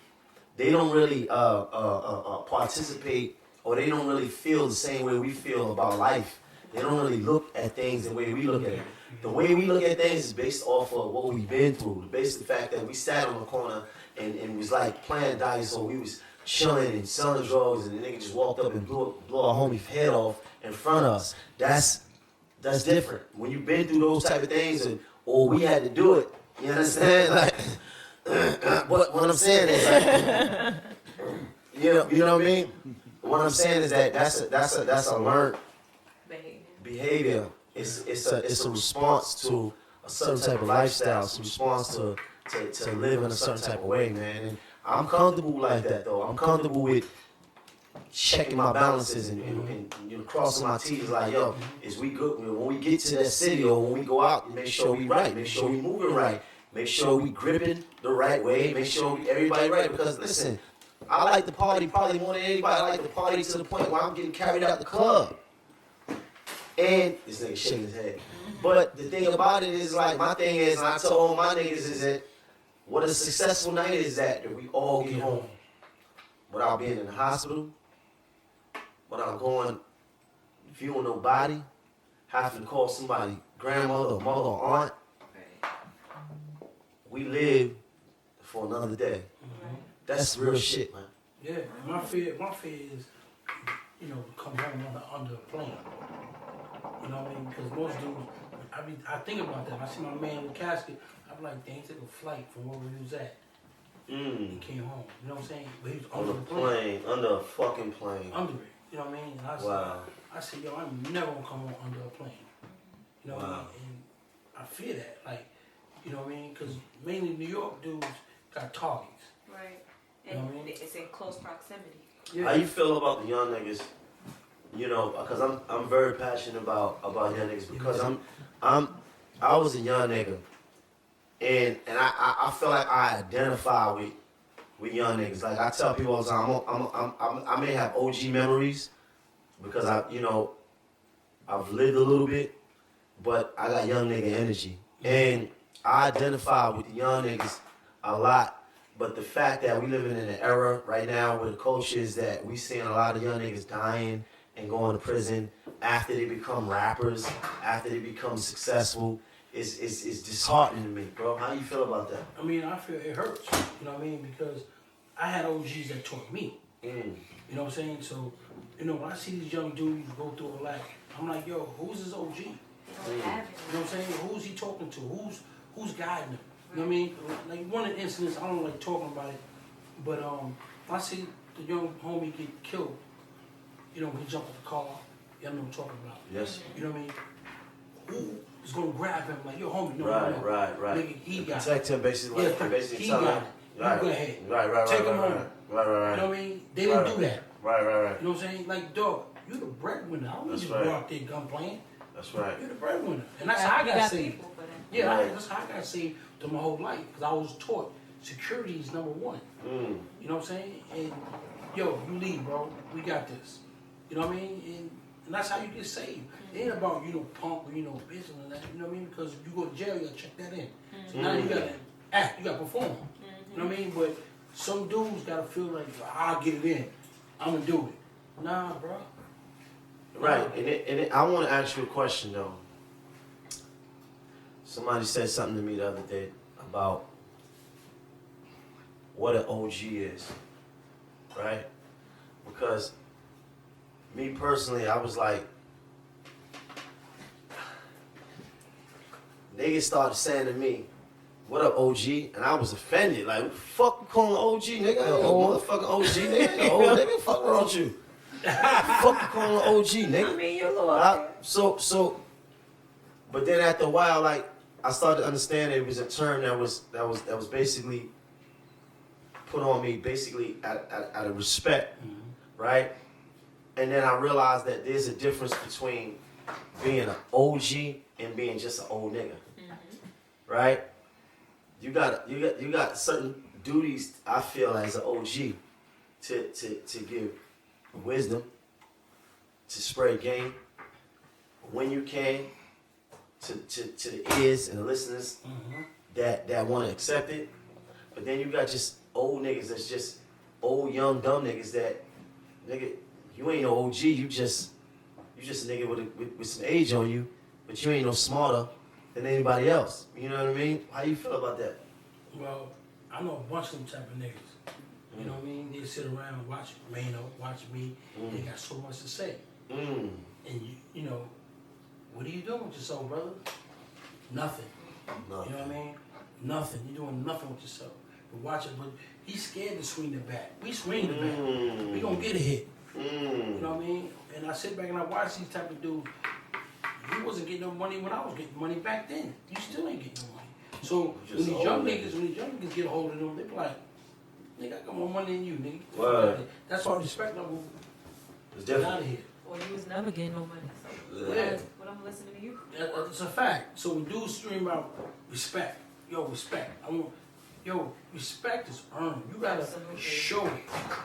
participate, or they don't really feel the same way we feel about life. They don't really look at things the way we look at it. The way we look at things is based off of what we've been through. Based on the fact that we sat on the corner and was like playing dice, or we was chilling and selling drugs, and the nigga just walked up and blew our homie's head off in front of us. That's different. When you've been through those type of things, or we had to do it, you understand? Like, what I'm saying is, like, you know what I mean? What I'm saying is that that's a learned behavior. It's a response to a certain type of lifestyle. It's a response to live in a certain type of way, man. And I'm comfortable like that, though. I'm comfortable with checking my balances and crossing my T's. Like, yo, is we good? When we get to that city or when we go out, make sure we right. Make sure we moving right. Make sure we gripping the right way. Make sure everybody right. Because listen, I like the party probably more than anybody. I like the party to the point where I'm getting carried out the club. And this nigga shaking his head. But the thing about it is, like, my thing is, and I told all my niggas is that what a successful night is that we all get home without being in the hospital, without going viewing nobody, having to call somebody grandmother or mother or aunt. We live for another day. That's real shit, man. Yeah, my fear is, to come home under a plane. You know what I mean? Because most dudes, I think about that. I see my man in the casket. I'm like, dang, he took a flight from where he was at. He came home. You know what I'm saying? But he was under the plane. Under a fucking plane. Under it. You know what I mean? And I said, yo, I'm never gonna come home under a plane. You know what I mean? And I fear that. Like, you know what I mean? Because mainly New York dudes got targets. Right. You know And what I mean? it's in close proximity. Yeah. How you feel about the young niggas? Because I'm very passionate about young niggas because I was a young nigga, and I feel like I identify with young niggas. Like I tell people all the time, I may have OG memories because I've lived a little bit, but I got young nigga energy, and I identify with the young niggas a lot. But the fact that we living in an era right now where the culture is that we seeing a lot of young niggas dying and going to prison after they become rappers, after they become successful, is disheartening to me, bro. How you feel about that? I mean, I feel it hurts. You know what I mean? Because I had OGs that taught me. You know what I'm saying? So, when I see these young dudes go through all that, I'm like, yo, who's his OG? You know what I'm saying? Who's he talking to? Who's guiding him? You know what I mean? Like one of the incidents, I don't like talking about it, but I see the young homie get killed. When he jumped in the car, y'all know what I'm talking about. Yes. You know what I mean? Who is gonna grab him? Like, yo, homie, no. Right. Nigga, he got it. Protect him, basically. Yeah, he got it. You go ahead. Right. Take him home. Right. You know what I mean? They didn't do that. Right. You know what I'm saying? Like, dog, you the breadwinner. I don't need you to go out there gun playing. That's right. You're the breadwinner. And that's how I got saved. Yeah, Right. that's how I got saved to my whole life. Because I was taught security is number one. You know what I'm saying? And, yo, you lead, bro. We got this. You know what I mean? And that's how you get saved. It ain't about, punk or, bitch and that. You know what I mean? Because if you go to jail, you gotta check that in. So now you gotta act, you gotta perform. You know what I mean? But some dudes gotta feel like, I'll get it in. I'm gonna do it. Nah, bro. Right. And I want to ask you a question, though. Somebody said something to me the other day about what an OG is, right? Because me personally, I was like, niggas started saying to me, what up, OG? And I was offended. Like, what the fuck you calling OG, nigga? Motherfucking OG, nigga. Old nigga, fuck wrong with you? Fuck you calling OG, nigga? I mean, you're a little. But then after a while, like, I started to understand that it was a term that was basically put on me basically out of respect, right? And then I realized that there's a difference between being an OG and being just an old nigga. Right? You got certain duties I feel as an OG to give wisdom, to spread game when you can to the ears and the listeners that want to accept it. But then you got just old niggas that's just old young dumb niggas that nigga, you ain't no OG, you just a nigga with some age on you, but you ain't no smarter than anybody else. You know what I mean? How you feel about that? Well, I know a bunch of them type of niggas. You know what I mean? They sit around and watch Maino, watch me. They got so much to say. And you know, what are you doing with yourself, brother? Nothing. You know what I mean? Nothing. You're doing nothing with yourself. But watch it. But he's scared to swing the bat. We swing the bat. We gonna get a hit. You know what I mean? And I sit back and I watch these type of dudes. You wasn't getting no money when I was getting money back then. You still ain't getting no money. So when these young niggas get a hold of them, they be like, nigga, I got more money than you, nigga. Wow. That's why respect level is out of here. Well, you was never getting no money. So Yeah. what I'm listening to you. It's a fact. So when dudes stream about respect, respect. Respect is earned. You gotta show it.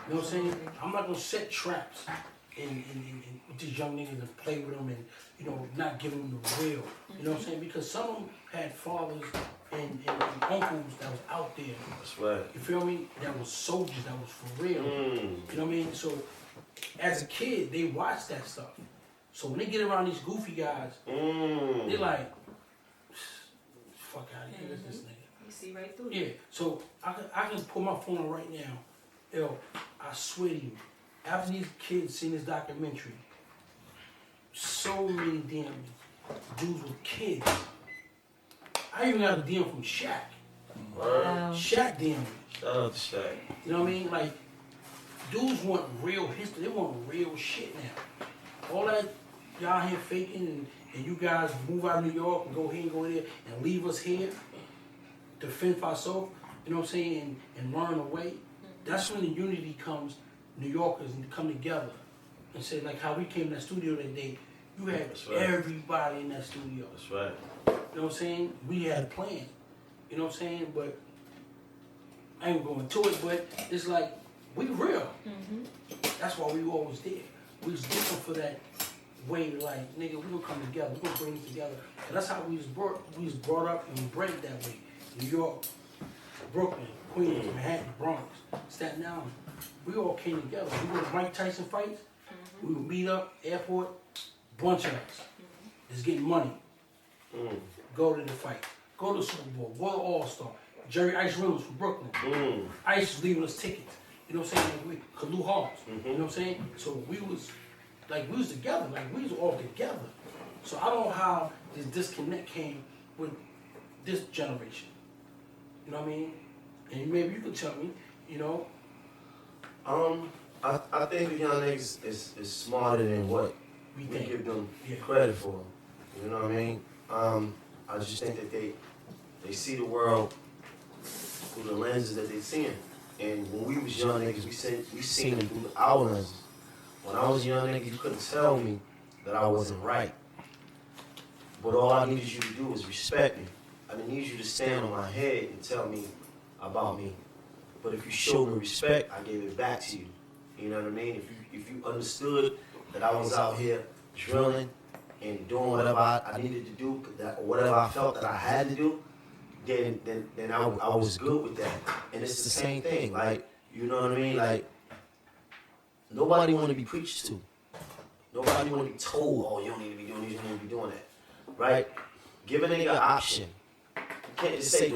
You know what I'm saying? I'm not gonna set traps and with these young niggas and play with them and, you know, not give them the real. You know what I'm saying? Because some of them had fathers and uncles that was out there. That's right. You feel me? That was soldiers, that was for real. You know what I mean? So as a kid, they watch that stuff. So when they get around these goofy guys, they like, fuck out of here, this nigga. You see right through it. Yeah, so I can pull my phone on right now. Yo, I swear to you, after these kids seen this documentary, so many DMs, dudes with kids. I even got a DM from Shaq. Wow. Shaq DM me. Shout out to Shaq. You know what I mean? Like, dudes want real history. They want real shit now. All that y'all here faking and you guys move out of New York and go here and go there and leave us here to fend for ourselves, you know what I'm saying, and learn away. That's when the unity comes, New Yorkers, and come together and say, like how we came in that studio that day, you had everybody in that studio. That's right. You know what I'm saying? We had a plan. You know what I'm saying? But I ain't going to it, but it's like, we real. That's why we always there. We was looking for that way, like, nigga, we gonna come together, we gonna bring it together. And that's how we was brought up and we bred it that way. New York, Brooklyn, Queens, Manhattan, Bronx, Staten Island. We all came together. We go to Mike Tyson fights, we would meet up, airport, bunch of us. Just getting money. Go to the fight. Go to the Super Bowl, go to All-Star. Jerry Ice Reynolds from Brooklyn. Ice was leaving us tickets. You know what I'm saying? Kalu Hawks. You know what I'm saying? So we was together. Like, we was all together. So I don't know how this disconnect came with this generation. You know what I mean? And maybe you could tell me, you know. I think the young niggas is smarter than what we give them credit for. You know what I mean? I just think that they see the world through the lenses that they seeing. And when we was young niggas, we seen them through our lenses. When I was a young nigga, you couldn't tell me that I wasn't right. But all I needed you to do was respect me. I didn't need you to stand on my head and tell me about me. But if you showed me respect, I gave it back to you. You know what I mean? If you understood that I was out here drilling and doing whatever I needed to do, whatever I felt that I had to do, then I was good with that. And it's the same thing. Like, you know what I mean? Like, nobody want to be preached to. Nobody want to be told, oh, you don't need to be doing this, you don't need to be doing that. Right? Give a nigga an option. You can't just say,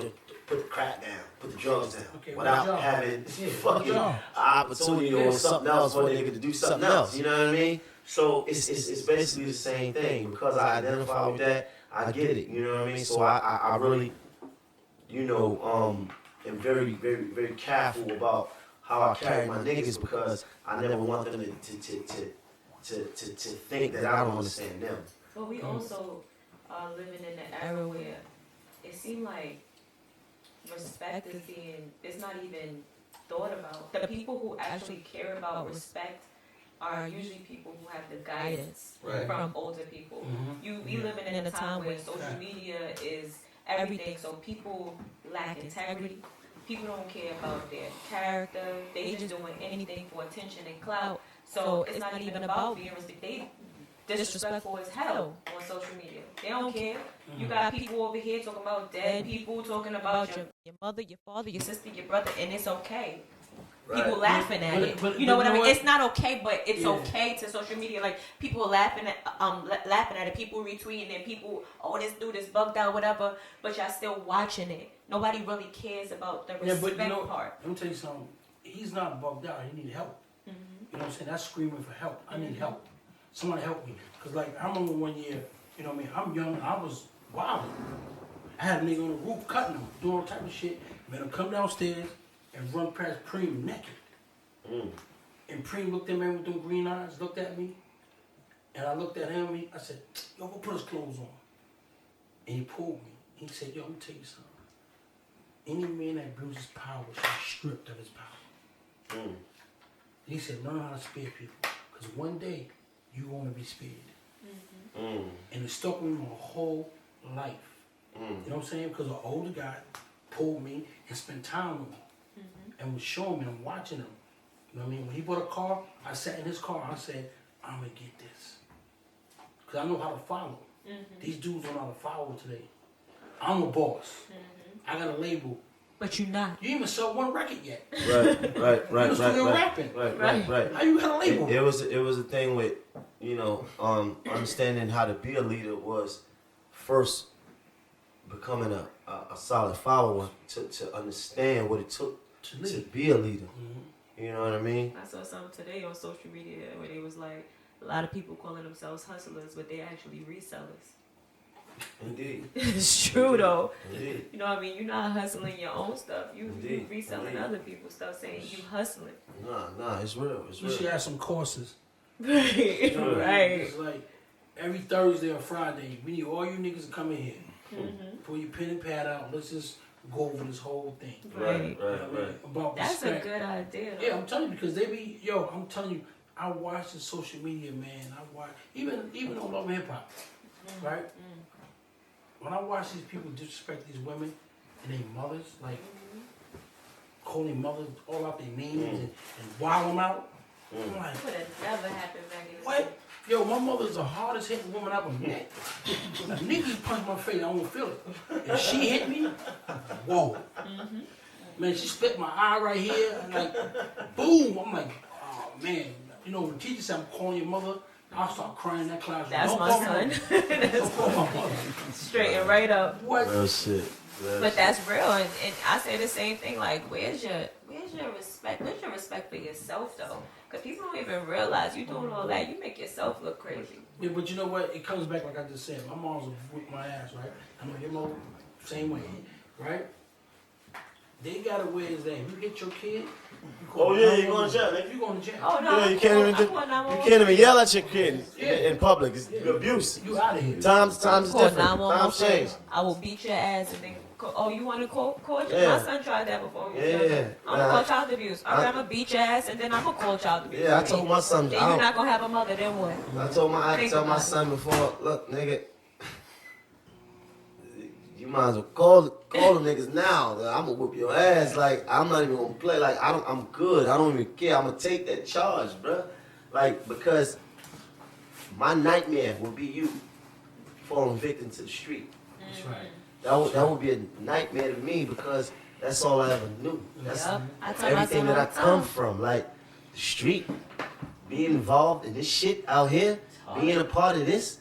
put the crack down, put the drugs down, without having fucking opportunity or something else for a nigga to do something else. You know what I mean? So it's basically the same thing. Because I identify with that, I get it. You know what I mean? So I really, you know, am very, very, very careful about how I carry my niggas, because I never want them to think that I don't understand them. But we also are living in an era where it seems like respect it's not even thought about. The people who actually care about respect are usually people who have the guidance Right. from older people. Mhm. We living in a time where social media is everything, so people lack integrity. People don't care about their character. They just doing anything for attention and clout. So it's not even about being respectful. They disrespectful as hell on social media. They don't care. You got people over here talking about dead people, talking about your mother, your father, your sister, your brother, and it's okay. People laughing at it. But you know what I mean? what? It's not okay, but it's Yeah. okay to social media. Like people laughing at it. People retweeting it. People, oh, this dude is bugged out, whatever. But y'all still watching it. Nobody really cares about the Yeah, respect but you know, part. let me tell you something. He's not bugged out. He need help. You know what I'm saying? That's screaming for help. I need help. Somebody help me. Because, like, I remember one year, you know what I mean? I'm young and I was wild. I had a nigga on the roof cutting him, doing all type of shit. Made him come downstairs and run past Preem naked. And Preem looked at me with them green eyes, looked at me. And I looked at him and I said, yo, go put his clothes on. And he pulled me. He said, yo, let me tell you something. Any man that abuses power should be stripped of his power. And he said, learn how to spare people. Because one day, you want to be spared. And it stuck with me my whole life. You know what I'm saying? Because an older guy pulled me and spent time with me. And was showing me, I'm watching him. You know what I mean? When he bought a car, I sat in his car, I said, I'm going to get this. Because I know how to follow. These dudes don't know how to follow today. I'm a boss. I got a label. But you not. You even sold one record yet. Right. You still rapping. Right. How you got a label? It was a thing with, you know, understanding how to be a leader was first becoming a solid follower to understand what it took to be a leader. You know what I mean? I saw something today on social media where they was like, a lot of people calling themselves hustlers, but they actually resellers. Indeed. It's true though. Indeed. You know what I mean? You're not hustling your own stuff. You Indeed. reselling Indeed. other people's stuff, saying you hustling. Nah, it's real. It's You real. should have some courses. Right, You know what I mean? right. It's like every Thursday or Friday, we need all you niggas to come in here. Pull your pen and pad out. Let's just go over this whole thing. Right. You know what I mean? About That's respect. a good idea. Though. Yeah, I'm telling you because they be I'm telling you, I watch the social media, man. I watch even on Love and Hip Hop, right? When I watch these people disrespect these women and their mothers, like calling mothers all out their names and wow them out, I'm like, Would have never happened back in the what? Yo, my mother's the hardest hitting woman I've ever met. If niggas punch my face, I won't feel it. If she hit me, whoa. Man, she split my eye right here. Like, boom. I'm like, oh, man. You know, when the teacher said, I'm calling your mother, I'll start crying in that classroom. That's Don't my call son. Don't call my mother. Straighten right up. What? Real shit. But that's real, and I say the same thing. Like, where's your respect? Where's your respect for yourself, though? Because people don't even realize you doing all that. You make yourself look crazy. Yeah, but you know what? It comes back like I just said. My mom's a whip my ass, right? I know your mom, same way, right? They got a way is that if you hit your kid, Oh yeah, you're going to jail. You going to jail. Oh no, Yeah, you can't even yell at your kid in public. It's abuse. You out of here. Times is Call different. 911 Times change. I will beat your ass and then. Oh, you want to call you? Yeah. My son tried that before. Yeah. I'm gonna call child abuse. I'm gonna beat your ass and then I'm gonna call child abuse. Yeah, I told my son. Then you're not gonna have a mother. Then what? I told my Think son before. Look, nigga, you might as well call the niggas now. I'm gonna whoop your ass. Like I'm not even gonna play. Like I'm good. I don't even care. I'm gonna take that charge, bruh. Like because my nightmare will be you falling victim to the street. That's right. That would be a nightmare to me because that's all I ever knew. That's Yep. I tell my everything son that I all the come time. from. Like the street, being involved in this shit out here, being a part of this,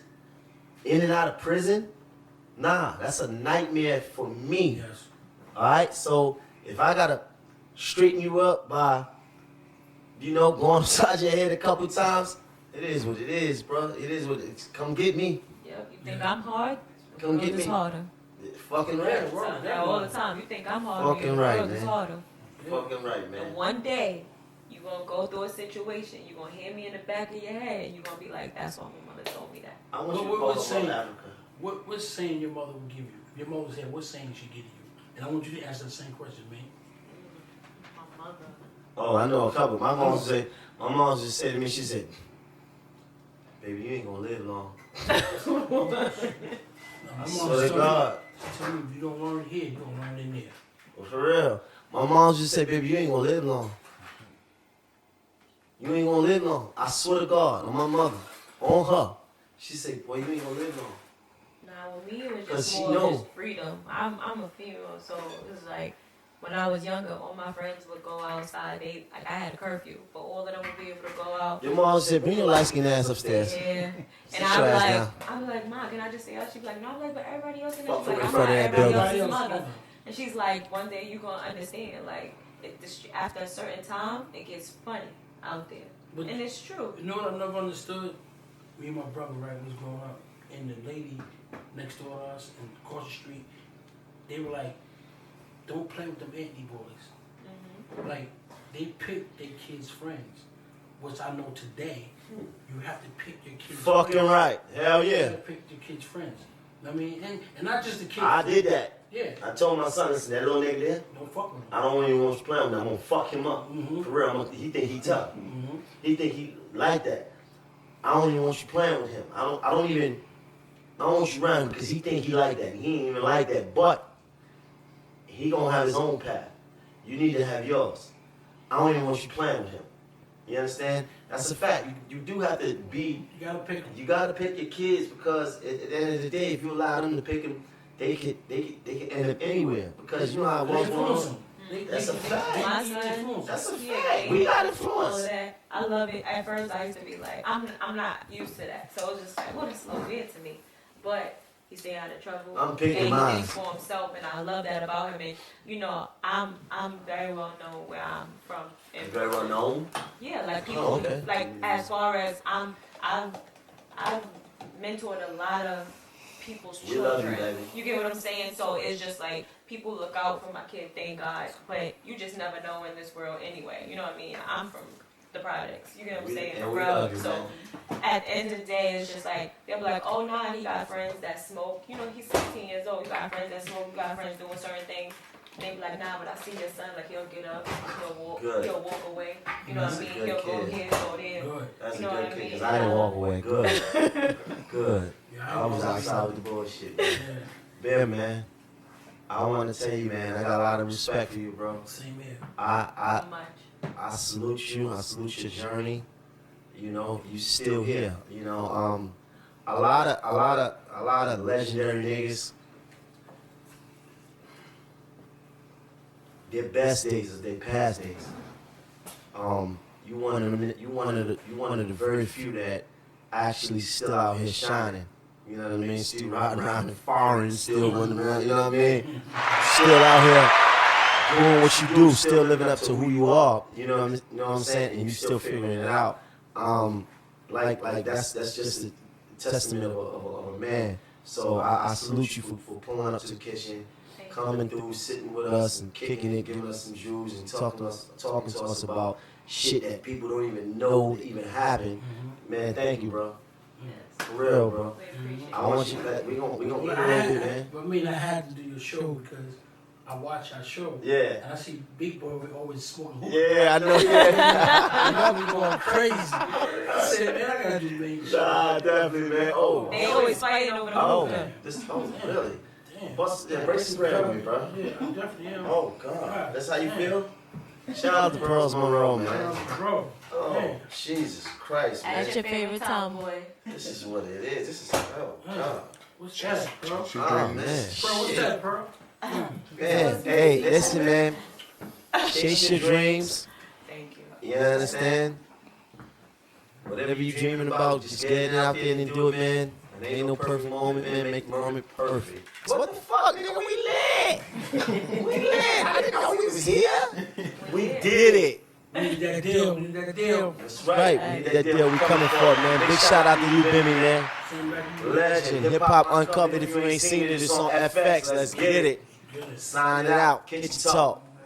in and out of prison. Nah, that's a nightmare for me. Yes. Alright, so if I gotta straighten you up by, going upside your head a couple times, it is what it is, bro. It is what it is. Come get me. Yep. You think I'm hard? Come get It's me. harder. Fucking right. Tell that all the time. You think I'm harder? Fucking right, It's man. harder. Fucking right, And man. one day, you gonna go through a situation. You gonna hear me in the back of your head, and you gonna be like, "That's why my mother told me that." I want you to What call was up saying? Africa. What saying your mother would give you? Your mother said, what saying she give you? And I want you to answer the same question, man. My mother. Oh, I know a couple. My mom just said to me, she said, baby, you ain't gonna live long. So they God. Tell me if you don't learn here, you don't learn in there. Well, for real. My mom just said, baby, you ain't gonna live long. You ain't gonna live long. I swear to God, on my mother, on her. She said, boy, you ain't gonna live long. Nah, with me, it was 'Cause just she more know. just freedom. I'm a female, so it's like, when I was younger, all my friends would go outside. I had a curfew, but all of them would be able to go out. Your mom said, bring your light-skinned ass upstairs. Yeah. Sit And your ass I'd be like, Mom, can I just stay out? She'd be like, no. I'm like, but everybody else in there. Fuck She's like, in I'm front not of that everybody building. else's mother. And she's like, one day you gonna understand. Like, after a certain time, it gets funny out there. But and it's true. You know what I never understood? Me and my brother, right, was growing up, and the lady next door to us and across the street, they were like, don't play with them Antney boys. Mm-hmm. Like, they pick their kids' friends, which I know today, you have to pick your kids' Fucking friends. right. Hell You yeah. have to pick your kids' friends. I mean, and not just the kids. I did that. Yeah. I told my son, listen, that little nigga there, Don't fuck with them. I don't even want to play with him. I'm gonna fuck him up. Mhm. For real, he think he tough. Mm-hmm. He think he like that. I don't even want you playing with him. I don't want you around him because he think he like that. He ain't even like that. But he gonna have his own path. You need to have yours. I don't even want you playing with him. You understand? That's a fact. You do have to be. You gotta pick them. You gotta pick your kids because at the end of the day, if you allow them to pick them, they could end up anywhere. Because you know how it was going on. That's a fact. My son, That's a yeah, fact. We got influence. all of that. I love it. At first, I used to be like, I'm not used to that. So it was just like, well, it's a little weird to me. But he stayed out of trouble. I'm picking and he mine. thinks for himself, and I love that about him. And you know, I'm very well known where I'm from. And Very well known. yeah, like people, Oh, okay. like as far as I've mentored a lot of people's We love you, children. baby. You get what I'm saying? So it's just like people look out for my kid, thank God. But you just never know in this world anyway. You know what I mean? I'm from the projects. You get what I'm saying? And The we road. love you, So man. at the end of the day, it's just like they'll be like, oh nah, he got friends that smoke. You know, he's 16 years old. You got friends that smoke. You got friends doing certain things. They be like, nah, but I see your son. Like he'll get up, he'll walk, Good. he'll walk away. You know That's what I a mean? good He'll go kid. here, go there. Good. That's You a know good what I kid mean? because I didn't walk away. Good. Good. Yeah, I was outside with the bullshit. Man. Yeah. Bim, man. I want to tell you, man, I got a lot of respect for you, bro. Same here. I So much. I salute you. I salute your journey. You know, you still here. You know, a lot of legendary niggas. Their best days is their past days. You one of the very few that actually still out here shining. You know what I mean? Still riding around in foreign, still running around. You know what I mean? Still out here doing what you do, still living up to who you are. You know what I'm saying? And you still figuring it out. Like that's just a testament of a man. So I salute you for pulling up to the kitchen, coming through, sitting with us and kicking it, giving us some juice and talking to us about shit that people don't even know that even happened. Man, thank you, bro. Yes. For real, bro. We appreciate I want you back. We gonna eat a little bit, man. But I mean, I had to do your show because I watch our show. Yeah. And I see Big Boy always smoking hookah. Yeah, I know. Yeah. And I be going crazy. I said, man, I gotta do main show. Nah, definitely, man. Oh. They always fighting over the Oh, hookah. really? Damn. Bust the break some bread with me, bro. Yeah, I definitely am. Oh, God. That's how you Damn. feel? Shout out to Pearls Monroe, man. Bro. Oh, Man. Jesus Christ, man. That's your favorite tomboy. This is what it is. This is, oh, God. What's that, bro? Oh, man. Bro, what's that, bro? Man, hey, listen, man. Chase your dreams. Thank you. You understand? Whatever you dreaming about, just get it out there and do it, man. There ain't no perfect moment, man. Make the moment perfect. What the fuck, nigga? We lit. We lit. I didn't know we was here. We did it. We need that deal. We need that deal. That's right. We need that deal. We coming for it, man. Big shout out to you, Bimmy, man. Same back to you. Legend. Hip Hop Uncovered. If you ain't seen it, it's on FX. Let's get it. Good. Sign it out. Catch your talk.